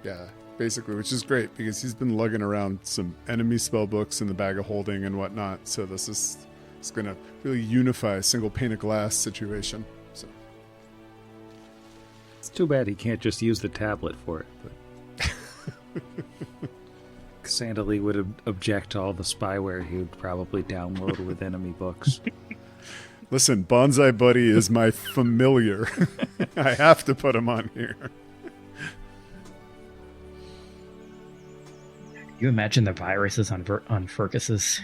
Yeah, basically, which is great because he's been lugging around some enemy spell books in the bag of holding and whatnot. So this is it's gonna really unify a single pane of glass situation. So It's too bad he can't just use the tablet for it. But Sandali would object to all the spyware he would probably download with enemy books. listen, Bonsai Buddy is my familiar. I have to put him on here. You imagine the viruses on Fergus's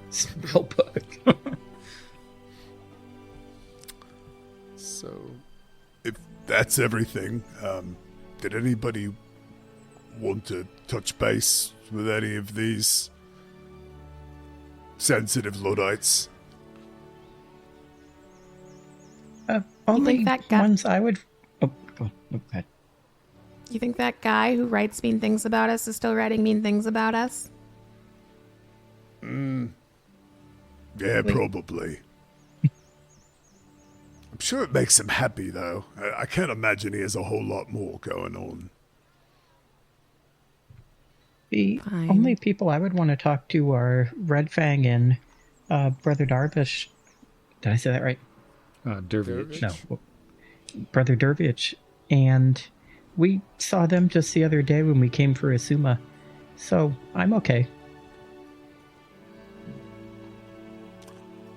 spell book. So, if that's everything, did anybody want to touch base with any of these sensitive Luddites? Only that guy- ones I would... Oh, go ahead. You think that guy who writes mean things about us is still writing mean things about us? Yeah, probably. I'm sure it makes him happy, though. I can't imagine he has a whole lot more going on. The Fine. only people I would want to talk to are Red Fang and Brother Darvish. Did I say that right? Dervish. No. Brother Dervish. And we saw them just the other day when we came for Asuma. So I'm okay.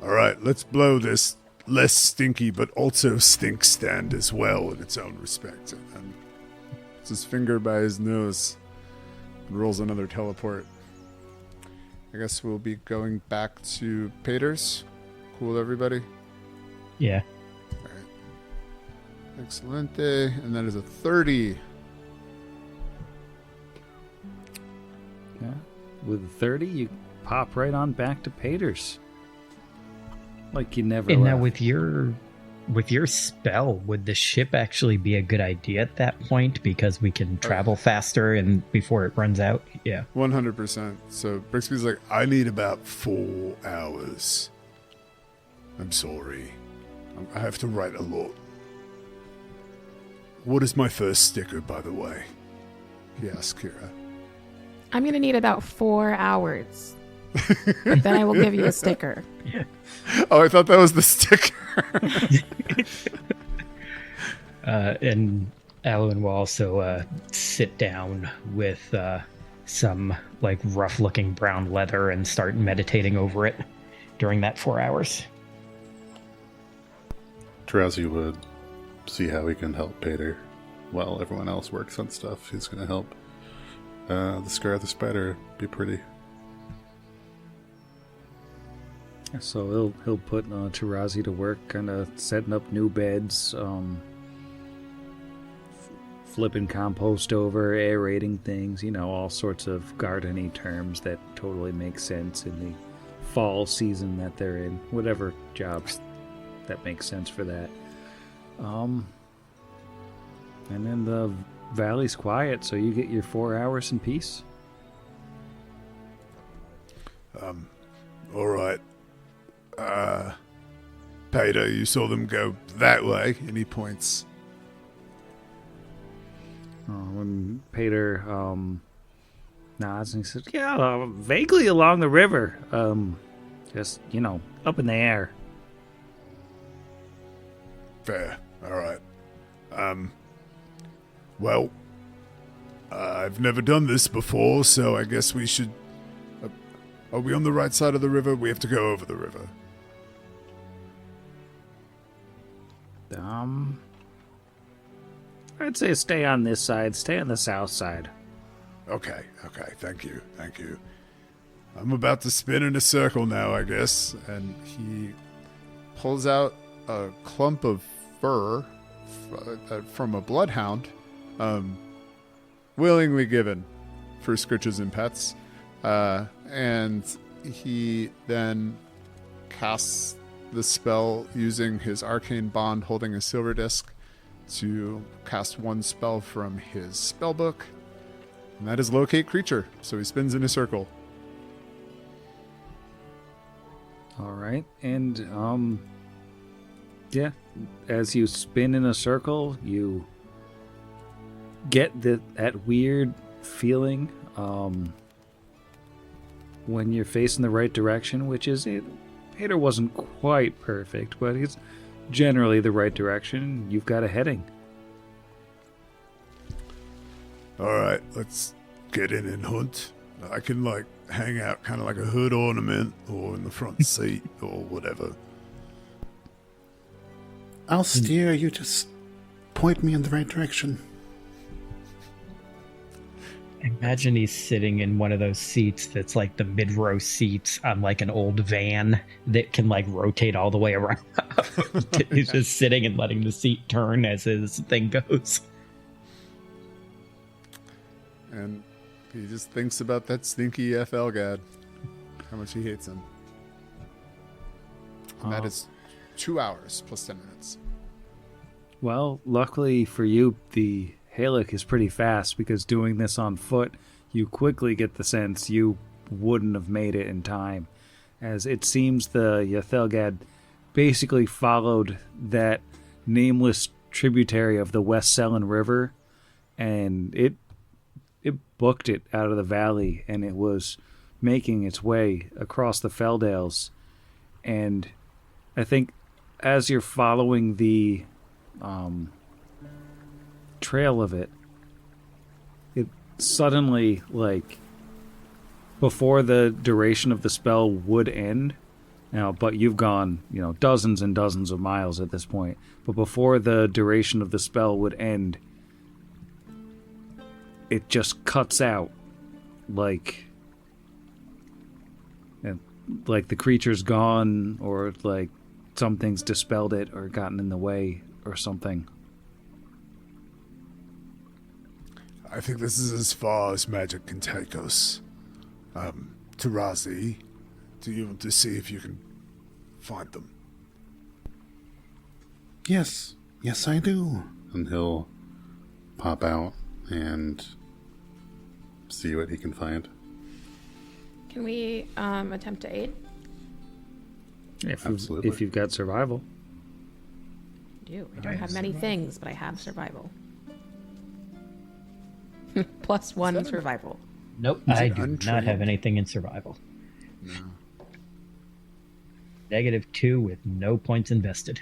All right, let's blow this less stinky but also stink stand as well in its own respect. And puts his finger by his nose and rolls another teleport. I guess we'll be going back to Pater's. Cool, everybody? Yeah. All right. Excelente. And that is a 30. Yeah. With 30, you pop right on back to Pater's. Like you never And left. now with your spell, would the ship actually be a good idea at that point because we can travel faster and before it runs out? Yeah. 100%. So Brixby's like, I need about 4 hours. I'm sorry. I have to write a lot. What is my first sticker, by the way? He asked Kira. I'm going to need about 4 hours. But then I will give you a sticker. Oh, I thought that was the sticker. And Alan will also sit down with some like rough-looking brown leather and start meditating over it during that 4 hours. Drowsy would see how he can help Pater while everyone else works on stuff. He's going to help the Scar of the Spider be pretty. So he'll put Tarazi to work, kind of setting up new beds, flipping compost over, aerating things, all sorts of gardening terms that totally make sense in the fall season that they're in, whatever jobs that makes sense for that. And then the valley's quiet, so you get your 4 hours in peace. All right. Peter, you saw them go that way, and he points. When Peter nods and he says, yeah, vaguely along the river. Just, up in the air. Fair. All right. Well, I've never done this before, so I guess we should... are we on the right side of the river? We have to go over the river. I'd say stay on this side. Stay on the south side. Okay, thank you. I'm about to spin in a circle now, I guess. And he pulls out a clump of fur from a bloodhound, willingly given for Scritches and Pets. And he then casts the spell using his arcane bond holding a silver disc to cast one spell from his spellbook. And that is locate creature. So he spins in a circle. All right. And, yeah, as you spin in a circle, you get that weird feeling when you're facing the right direction, which is it. Peter wasn't quite perfect, but it's generally the right direction. You've got a heading. All right, let's get in and hunt. I can, hang out kind of like a hood ornament or in the front seat or whatever. I'll steer. You just point me in the right direction. Imagine he's sitting in one of those seats that's like the mid-row seats on an old van that can rotate all the way around. He's just sitting and letting the seat turn as his thing goes. And he just thinks about that stinky Elgad. How much he hates him. And that is 2 hours plus 10 minutes. Well, luckily for you, the Halic is pretty fast, because doing this on foot, you quickly get the sense you wouldn't have made it in time, as it seems the Yathelgad basically followed that nameless tributary of the West Selen River, and it booked it out of the valley, and it was making its way across the Feldales. And I think as you're following the trail of it suddenly, before the duration of the spell would end, but you've gone, dozens and dozens of miles at this point, but before the duration of the spell would end, it just cuts out, like the creature's gone, or something's dispelled it or gotten in the way or something. I think this is as far as magic can take us. Tarazi, do you want to see if you can find them? Yes, I do. And he'll pop out and see what he can find. Can we attempt to aid? Absolutely. If you've got survival. I don't have many things, but I have survival. +1 survival. Nope, I do not have anything in survival. No. -2 with no points invested.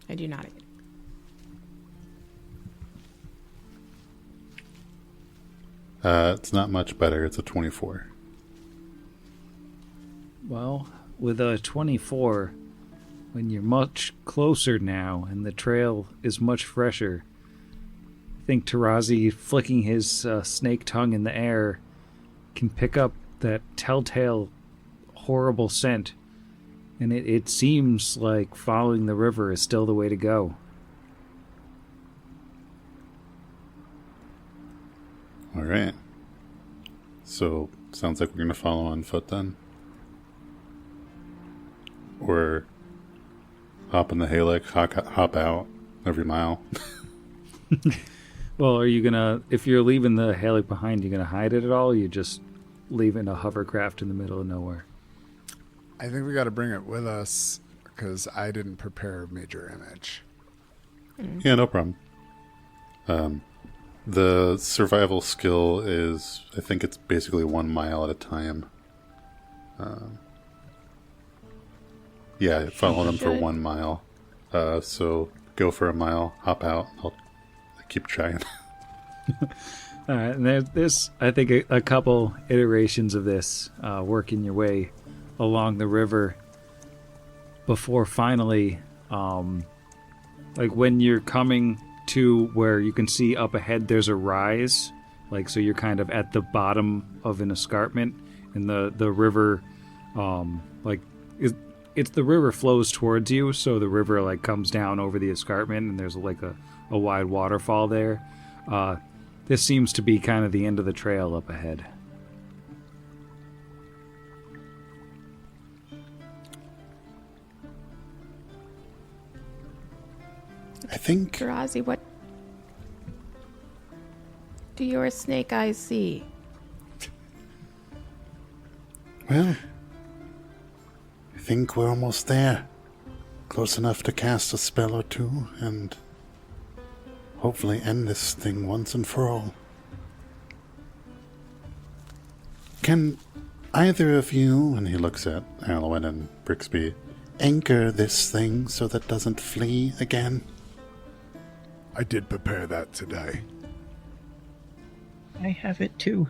I do not aid. It's not much better. It's a 24. Well, with a 24, when you're much closer now and the trail is much fresher, I think Tarazi, flicking his snake tongue in the air, can pick up that telltale horrible scent, and it seems like following the river is still the way to go. All right. So, sounds like we're going to follow on foot then. hop in the haylick, hop out every mile. Well, are you gonna, if you're leaving the haylick behind, you gonna hide it at all? Or you just leaving a hovercraft in the middle of nowhere? I think we got to bring it with us because I didn't prepare a major image. Yeah, no problem. The survival skill is, I think it's basically 1 mile at a time. Yeah, follow them for 1 mile. So go for a mile, hop out. I'll keep trying. All right, and there's I think, a couple iterations of this, working your way along the river before finally, like when you're coming to where you can see up ahead, there's a rise, like so you're kind of at the bottom of an escarpment, and the river, like it's the river flows towards you, so the river like comes down over the escarpment, and there's like a wide waterfall there. This seems to be kind of the end of the trail up ahead. I think... Tarazi, what do your snake eyes see? Well, I think we're almost there. Close enough to cast a spell or two and hopefully end this thing once and for all. Can either of you, and he looks at Alwyn and Brixby, anchor this thing so that it doesn't flee again? I did prepare that today. I have it too.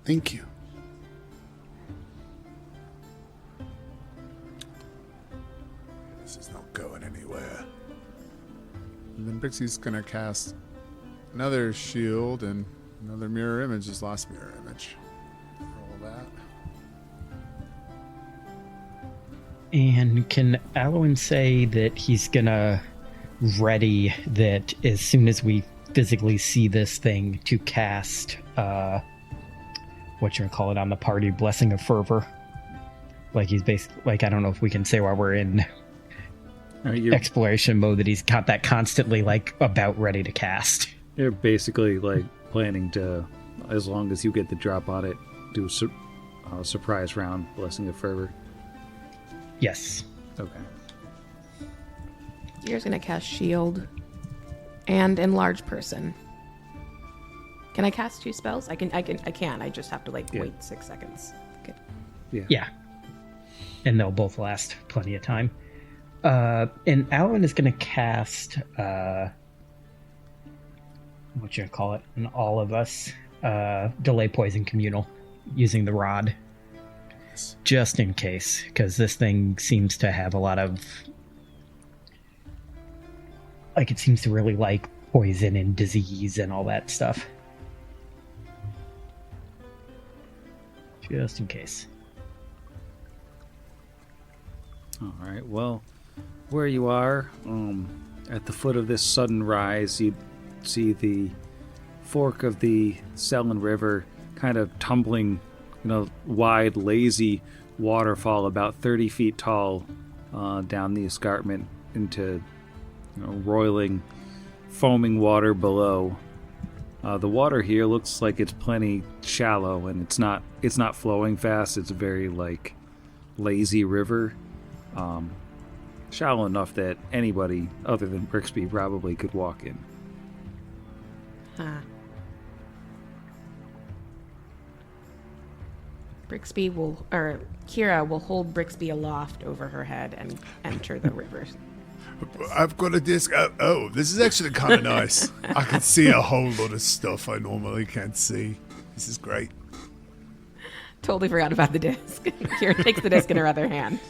Thank you. This is not going anywhere. And then Brixby's gonna cast another shield and another mirror image, his last mirror image. Roll that. And can Alwyn say that he's gonna ready that as soon as we physically see this thing to cast what you call it on the party, Blessing of Fervor? Like he's basically, like, I don't know if we can say while we're in exploration mode that he's got that constantly like about ready to cast. You're basically like planning to, as long as you get the drop on it, do a surprise round, Blessing of Fervor. Yes. Okay. You're gonna cast Shield and Enlarge Person. Can I cast 2 spells? I can. I just have to wait 6 seconds. Okay. Yeah. And they'll both last plenty of time. And Alwyn is going to cast, what you call it, in all of us, Delay Poison Communal, using the rod. Just in case, because this thing seems to have a lot of, like, it seems to really like poison and disease and all that stuff. Just in case. All right. Well, where you are, at the foot of this sudden rise, you see the fork of the Selin River kind of tumbling in a wide, lazy waterfall about 30 feet tall down the escarpment into roiling, foaming water below. The water here looks like it's plenty shallow, and it's not flowing fast. It's a very lazy river. Shallow enough that anybody other than Brixby probably could walk in. Kira will hold Brixby aloft over her head and enter the river. I've got a disc. Oh, this is actually kind of nice. I can see a whole lot of stuff I normally can't see. This is great. Totally forgot about the disc. Kira takes the disc in her other hand.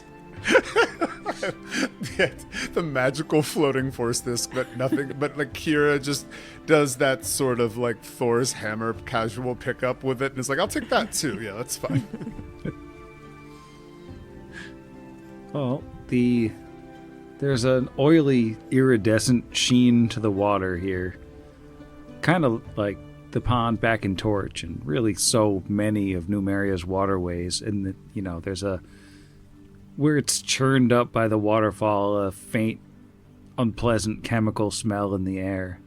Yeah, the magical floating force disc, but nothing. But Kira just does that sort of like Thor's hammer casual pickup with it, and it's like, I'll take that too. Yeah, that's fine. Well, there's an oily, iridescent sheen to the water here, kind of like the pond back in Torch, and really so many of Numeria's waterways. And there's where it's churned up by the waterfall, a faint, unpleasant chemical smell in the air.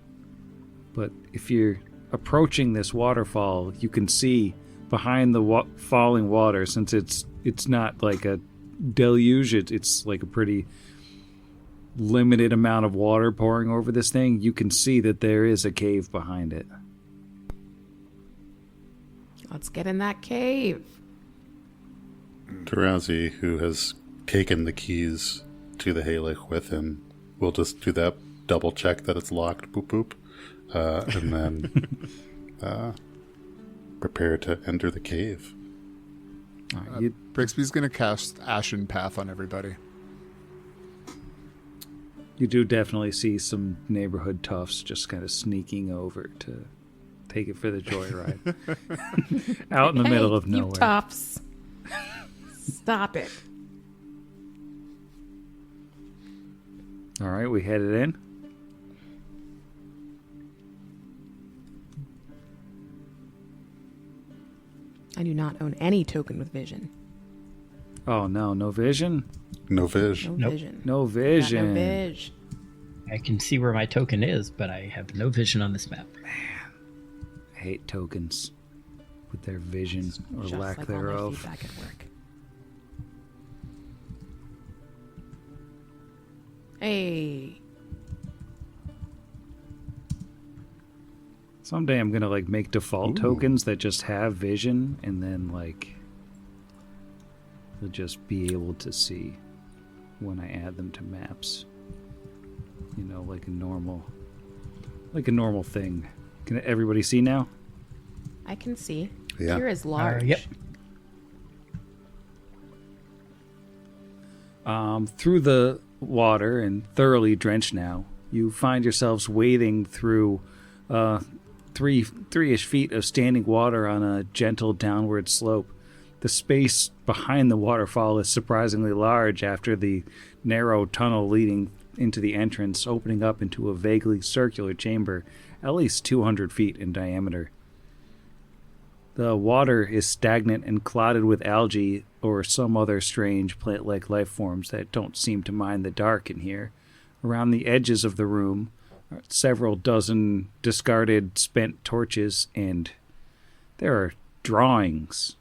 But if you're approaching this waterfall, you can see behind the falling water, since it's not like a deluge, it's like a pretty limited amount of water pouring over this thing, you can see that there is a cave behind it. Let's get in that cave. Tarazi, who has taken the keys to the Halech with him, will just do that double check that it's locked, boop boop, and then prepare to enter the cave. Brixby's going to cast Ashen Path on everybody. You do definitely see some neighborhood toughs just kind of sneaking over to take it for the joyride. Out in the middle of nowhere. You toughs. Stop it. All right, we headed in. I do not own any token with vision. Oh no, no vision? No fish. No Nope. vision. No Got vision. no vision. I can see where my token is, but I have no vision on this map. I hate tokens with their vision or Just lack like all my thereof. feedback at work. Hey. Someday I'm gonna like make default Ooh. tokens that just have vision, and then like you'll just be able to see when I add them to maps. You know, like a normal thing. Can everybody see now? I can see. Yeah. Here is large. Yep. Through the water and thoroughly drenched now, you find yourselves wading through three-ish feet of standing water on a gentle downward slope. The space behind the waterfall is surprisingly large after the narrow tunnel leading into the entrance, opening up into a vaguely circular chamber, at least 200 feet in diameter. The water is stagnant and clotted with algae or some other strange plant-like life forms that don't seem to mind the dark in here. Around the edges of the room are several dozen discarded spent torches, and there are drawings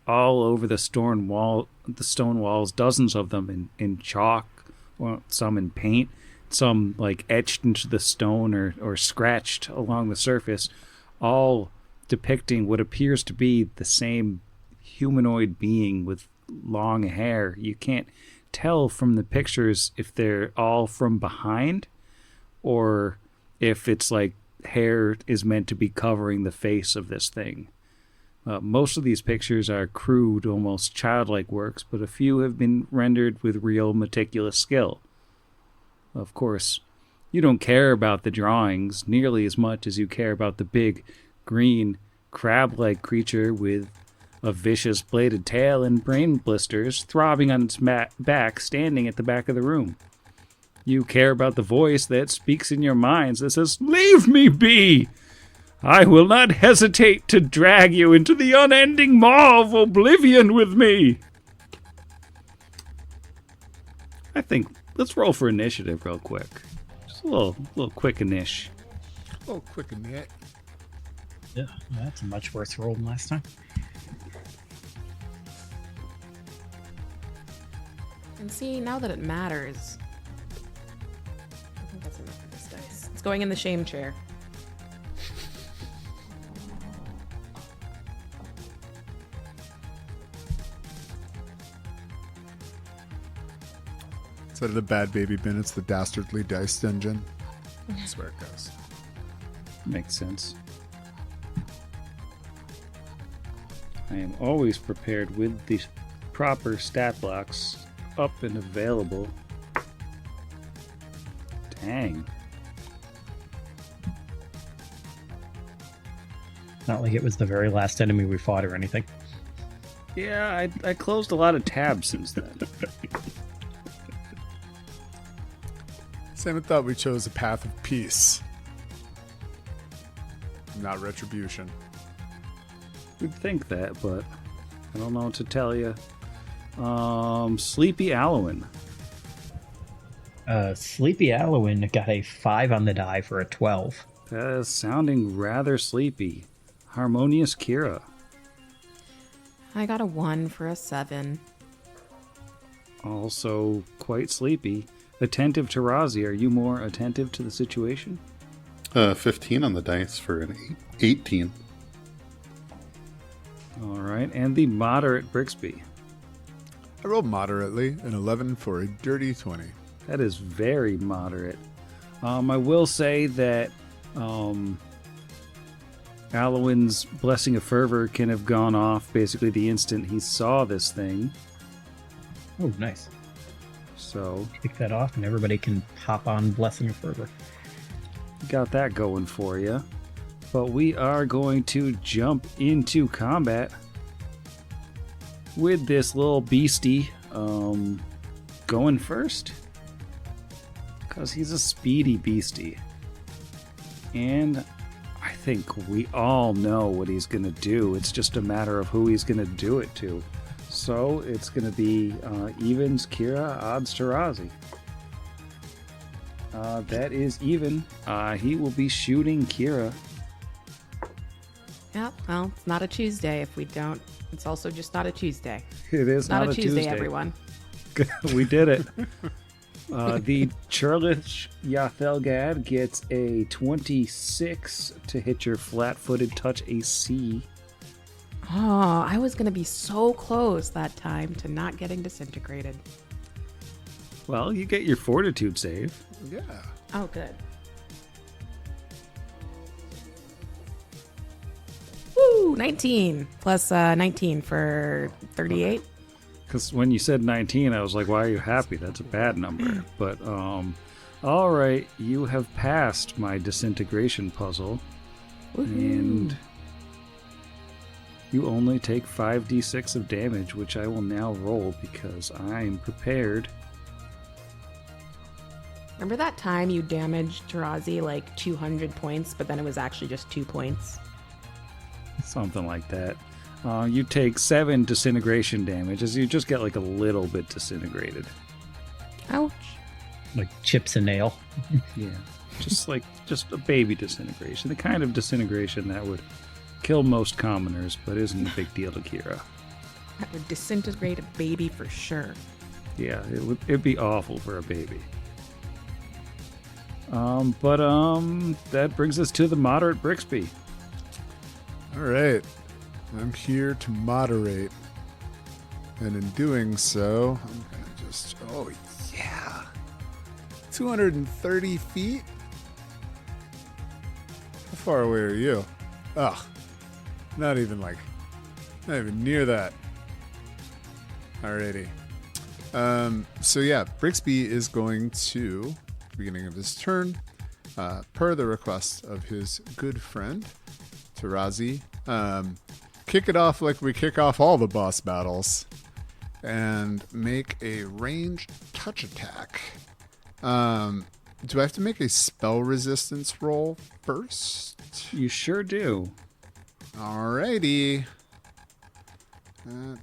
all over the stone walls, dozens of them in chalk, well, some in paint, some like etched into the stone or scratched along the surface, all depicting what appears to be the same humanoid being with long hair. You can't tell from the pictures if they're all from behind or if it's like hair is meant to be covering the face of this thing. Most of these pictures are crude, almost childlike works, but a few have been rendered with real meticulous skill. Of course, you don't care about the drawings nearly as much as you care about the big, green, crab-like creature with a vicious bladed tail and brain blisters throbbing on its back, standing at the back of the room. You care about the voice that speaks in your minds that says, "Leave me be! I will not hesitate to drag you into the unending maw of oblivion with me!" I think, let's roll for initiative real quick. Just a little quick inish. Oh, quick and net. Yeah, that's a much worse roll than last time. And see, now that it matters. I think that's enough for this dice. It's going in the shame chair. Instead of the bad baby bin, it's the dastardly dice engine. That's where it goes. Makes sense. I am always prepared with the proper stat blocks up and available. Dang. Not like it was the very last enemy we fought or anything. Yeah, I closed a lot of tabs since then. Simon thought we chose a path of peace, not retribution. You'd think that, but I don't know what to tell you. Sleepy Alwyn. Sleepy Alwyn got a 5 on the die for a 12. That is sounding rather sleepy. Harmonious Kira. I got a 1 for a 7. Also quite sleepy. Attentive Tarazi, are you more attentive to the situation? 15 on the dice for an 18. All right, and the moderate Brixby. I rolled moderately, an 11 for a dirty 20. That is very moderate. I will say that Alwyn's Blessing of Fervor can have gone off basically the instant he saw this thing. Oh, nice. So, Kick that off, and everybody can hop on Blessing of Fervor. got that going for you. But we are going to jump into combat with this little beastie going first. Because he's a speedy beastie. And I think we all know what he's going to do. It's just a matter of who he's going to do it to. So it's going to be evens Kira, odds Tarazi. That is even. He will be shooting Kira. Yep, well, it's not a Tuesday if we don't. It's also just not a Tuesday. It is Not a Tuesday, everyone. We did it. The Churlish Yathelgad gets a 26 to hit your flat-footed touch AC. Oh, I was going to be so close that time to not getting disintegrated. Well, you get your fortitude save. Yeah. Oh, good. Woo! 19 plus 19 for 38. Because when you said 19, I was like, why are you happy? That's a bad number. But, all right, you have passed my disintegration puzzle. And you only take 5d6 of damage, which I will now roll because I'm prepared. Remember that time you damaged Tarazi like 200 points, but then it was actually just 2 points? Something like that. You take 7 disintegration damage as you just get like a little bit disintegrated. Ouch. Like chips a nail. Yeah. Just a baby disintegration. The kind of disintegration that would kill most commoners, but isn't a big deal to Kira. That would disintegrate a baby for sure. Yeah, it'd be awful for a baby. That brings us to the moderate Brixby. All right. I'm here to moderate. And in doing so, I'm going to just... Oh, yeah. 230 feet? How far away are you? Ugh. Not even near that. Alrighty. So yeah, Brixby is going to, beginning of his turn, per the request of his good friend, Tarazi, kick it off like we kick off all the boss battles and make a ranged touch attack. Do I have to make a spell resistance roll first? You sure do. Alrighty. At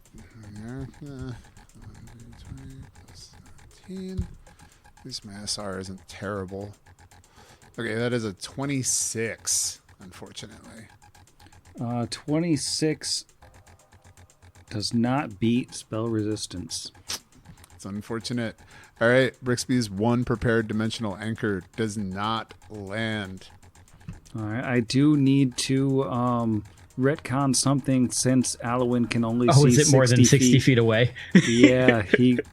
least my SR isn't terrible. Okay, that is a 26, unfortunately. 26 does not beat spell resistance. It's unfortunate. All right, Brixby's one prepared dimensional anchor does not land. All right, I do need to retcon something since Alwyn can only see 60 is it more than 60 feet away? Yeah,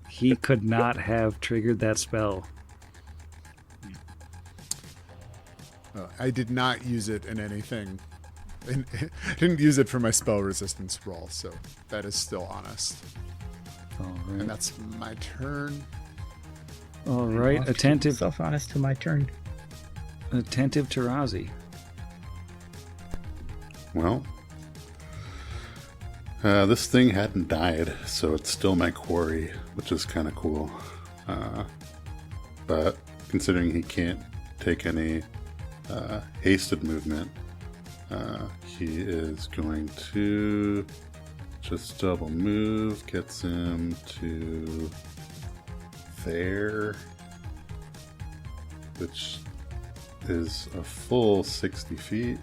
he could not have triggered that spell. I did not use it in anything. I didn't use it for my spell resistance roll, so that is still honest. All right. And that's my turn. All right, attentive. Self-honest to my turn. Attentive Tarazi. Well, this thing hadn't died, so it's still my quarry, which is kind of cool. But considering he can't take any hasted movement, he is going to Just double move gets him to there, which is a full 60 feet.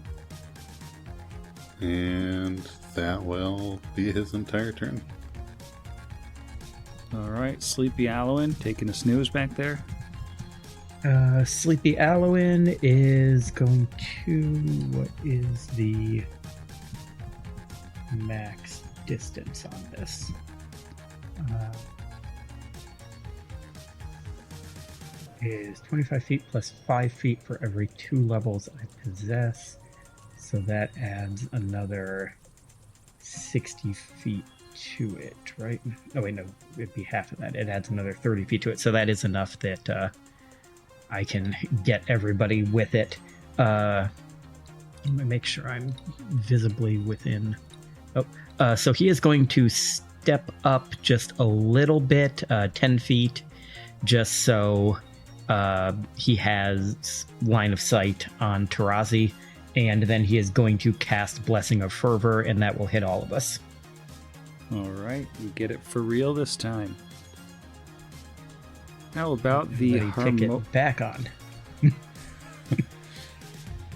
And that will be his entire turn. All right, Sleepy Allowan taking a snooze back there. Sleepy Allowan is going to... What is the max distance on this? Is 25 feet plus 5 feet for every 2 levels I possess. So that adds another 60 feet to it, right? Oh, wait, no, it'd be half of that. It adds another 30 feet to it. So that is enough that I can get everybody with it. Let me make sure I'm visibly within. Oh, so he is going to step up just a little bit, 10 feet, just so he has line of sight on Tarazi. And then he is going to cast Blessing of Fervor, and that will hit all of us. All right, you get it for real this time. How about the Pick it back on.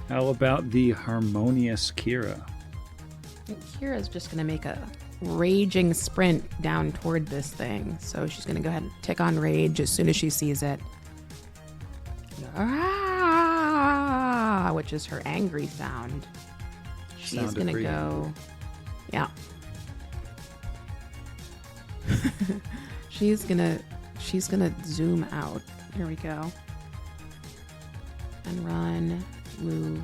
How about the harmonious Kira? Kira's just going to make a raging sprint down toward this thing. So she's going to go ahead and tick on rage as soon as she sees it. Ah, which is her angry sound. She's going to go... Yeah. She's gonna zoom out. Here we go. And run, move.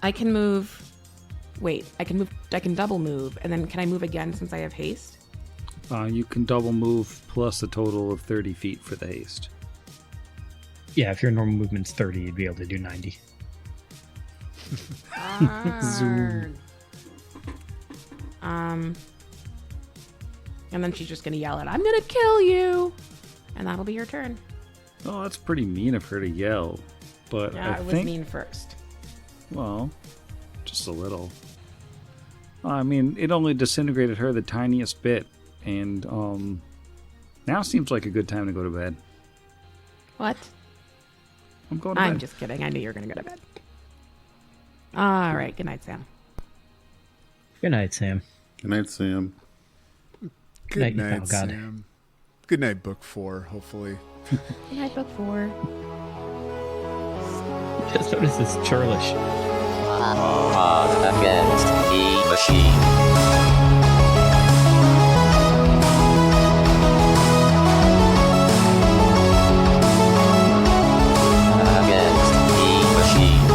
I can move. Wait, I can double move, and then can I move again since I have haste? You can double move plus a total of 30 feet for the haste. Yeah, if your normal movement's 30, you'd be able to do 90. Zoom. And then she's just gonna yell at, "I'm gonna kill you!" And that'll be her turn. Oh, that's pretty mean of her to yell. But Yeah, I it was think, mean first. well, just a little. I mean, it only disintegrated her the tiniest bit, and now seems like a good time to go to bed. What? I'm going to bed. I'm just kidding. I knew you were gonna go to bed. All right. Good night, Sam. Good night, Sam. Good night, Sam. Good night, night, God. Sam. Good night, Book 4, hopefully. Good night, Book 4. Just notice this churlish. Against the machine. Against the machine.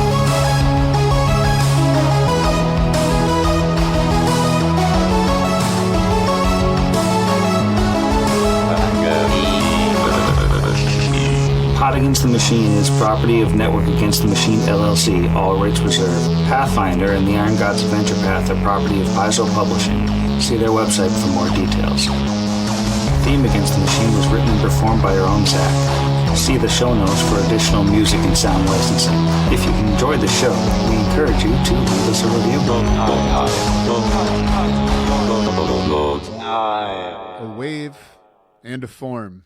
Pot Against the Machine is property of Network Against the Machine LLC, all rights reserved. Pathfinder and the Iron Gods Adventure Path are property of Paizo Publishing. See their website for more details. Theme Against the Machine was written and performed by our own Zach. See the show notes for additional music and sound licensing. If you enjoyed the show, we encourage you to leave us a review. A wave and a form.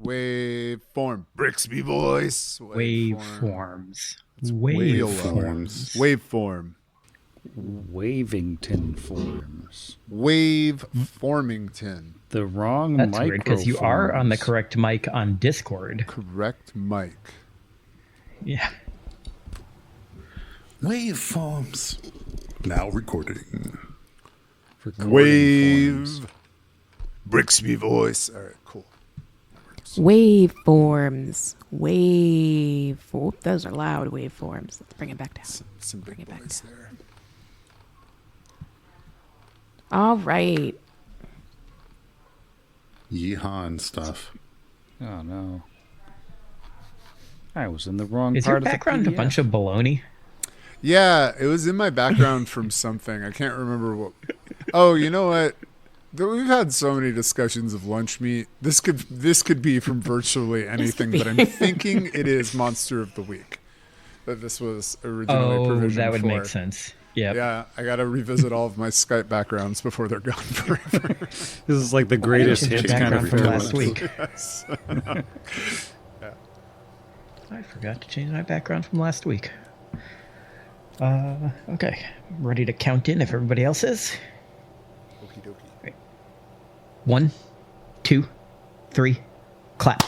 Waveform. Brixby voice. Waveforms. Waveforms. Waveform. Wavington forms. Wave Formington. The wrong That's weird because you are on the microphones. correct mic on Discord. Correct mic. Yeah. Waveforms. Now recording. Recording Wave. forms. Brixby voice. All right, cool. Waveforms. Those are loud waveforms. Let's bring it back down. Some big Bring it back boys there. All right. Yeehaw and stuff. Oh no. I was in the wrong Is part your of the background a PDF. bunch of baloney? Yeah, it was in my background from something. I can't remember what. Oh, you know what? We've had so many discussions of lunch meat. This could be from virtually anything, but I'm thinking it is Monster of the Week. That this was originally Oh, provisioned that would for. make sense. Yeah. Yeah, I got to revisit all of my Skype backgrounds before they're gone forever. This is like the greatest Change hits my kind of background from film. last week. Yes. I forgot to change my background from last week. Okay. I'm ready to count in if everybody else is. Okie dokie. 1, 2, 3, clap.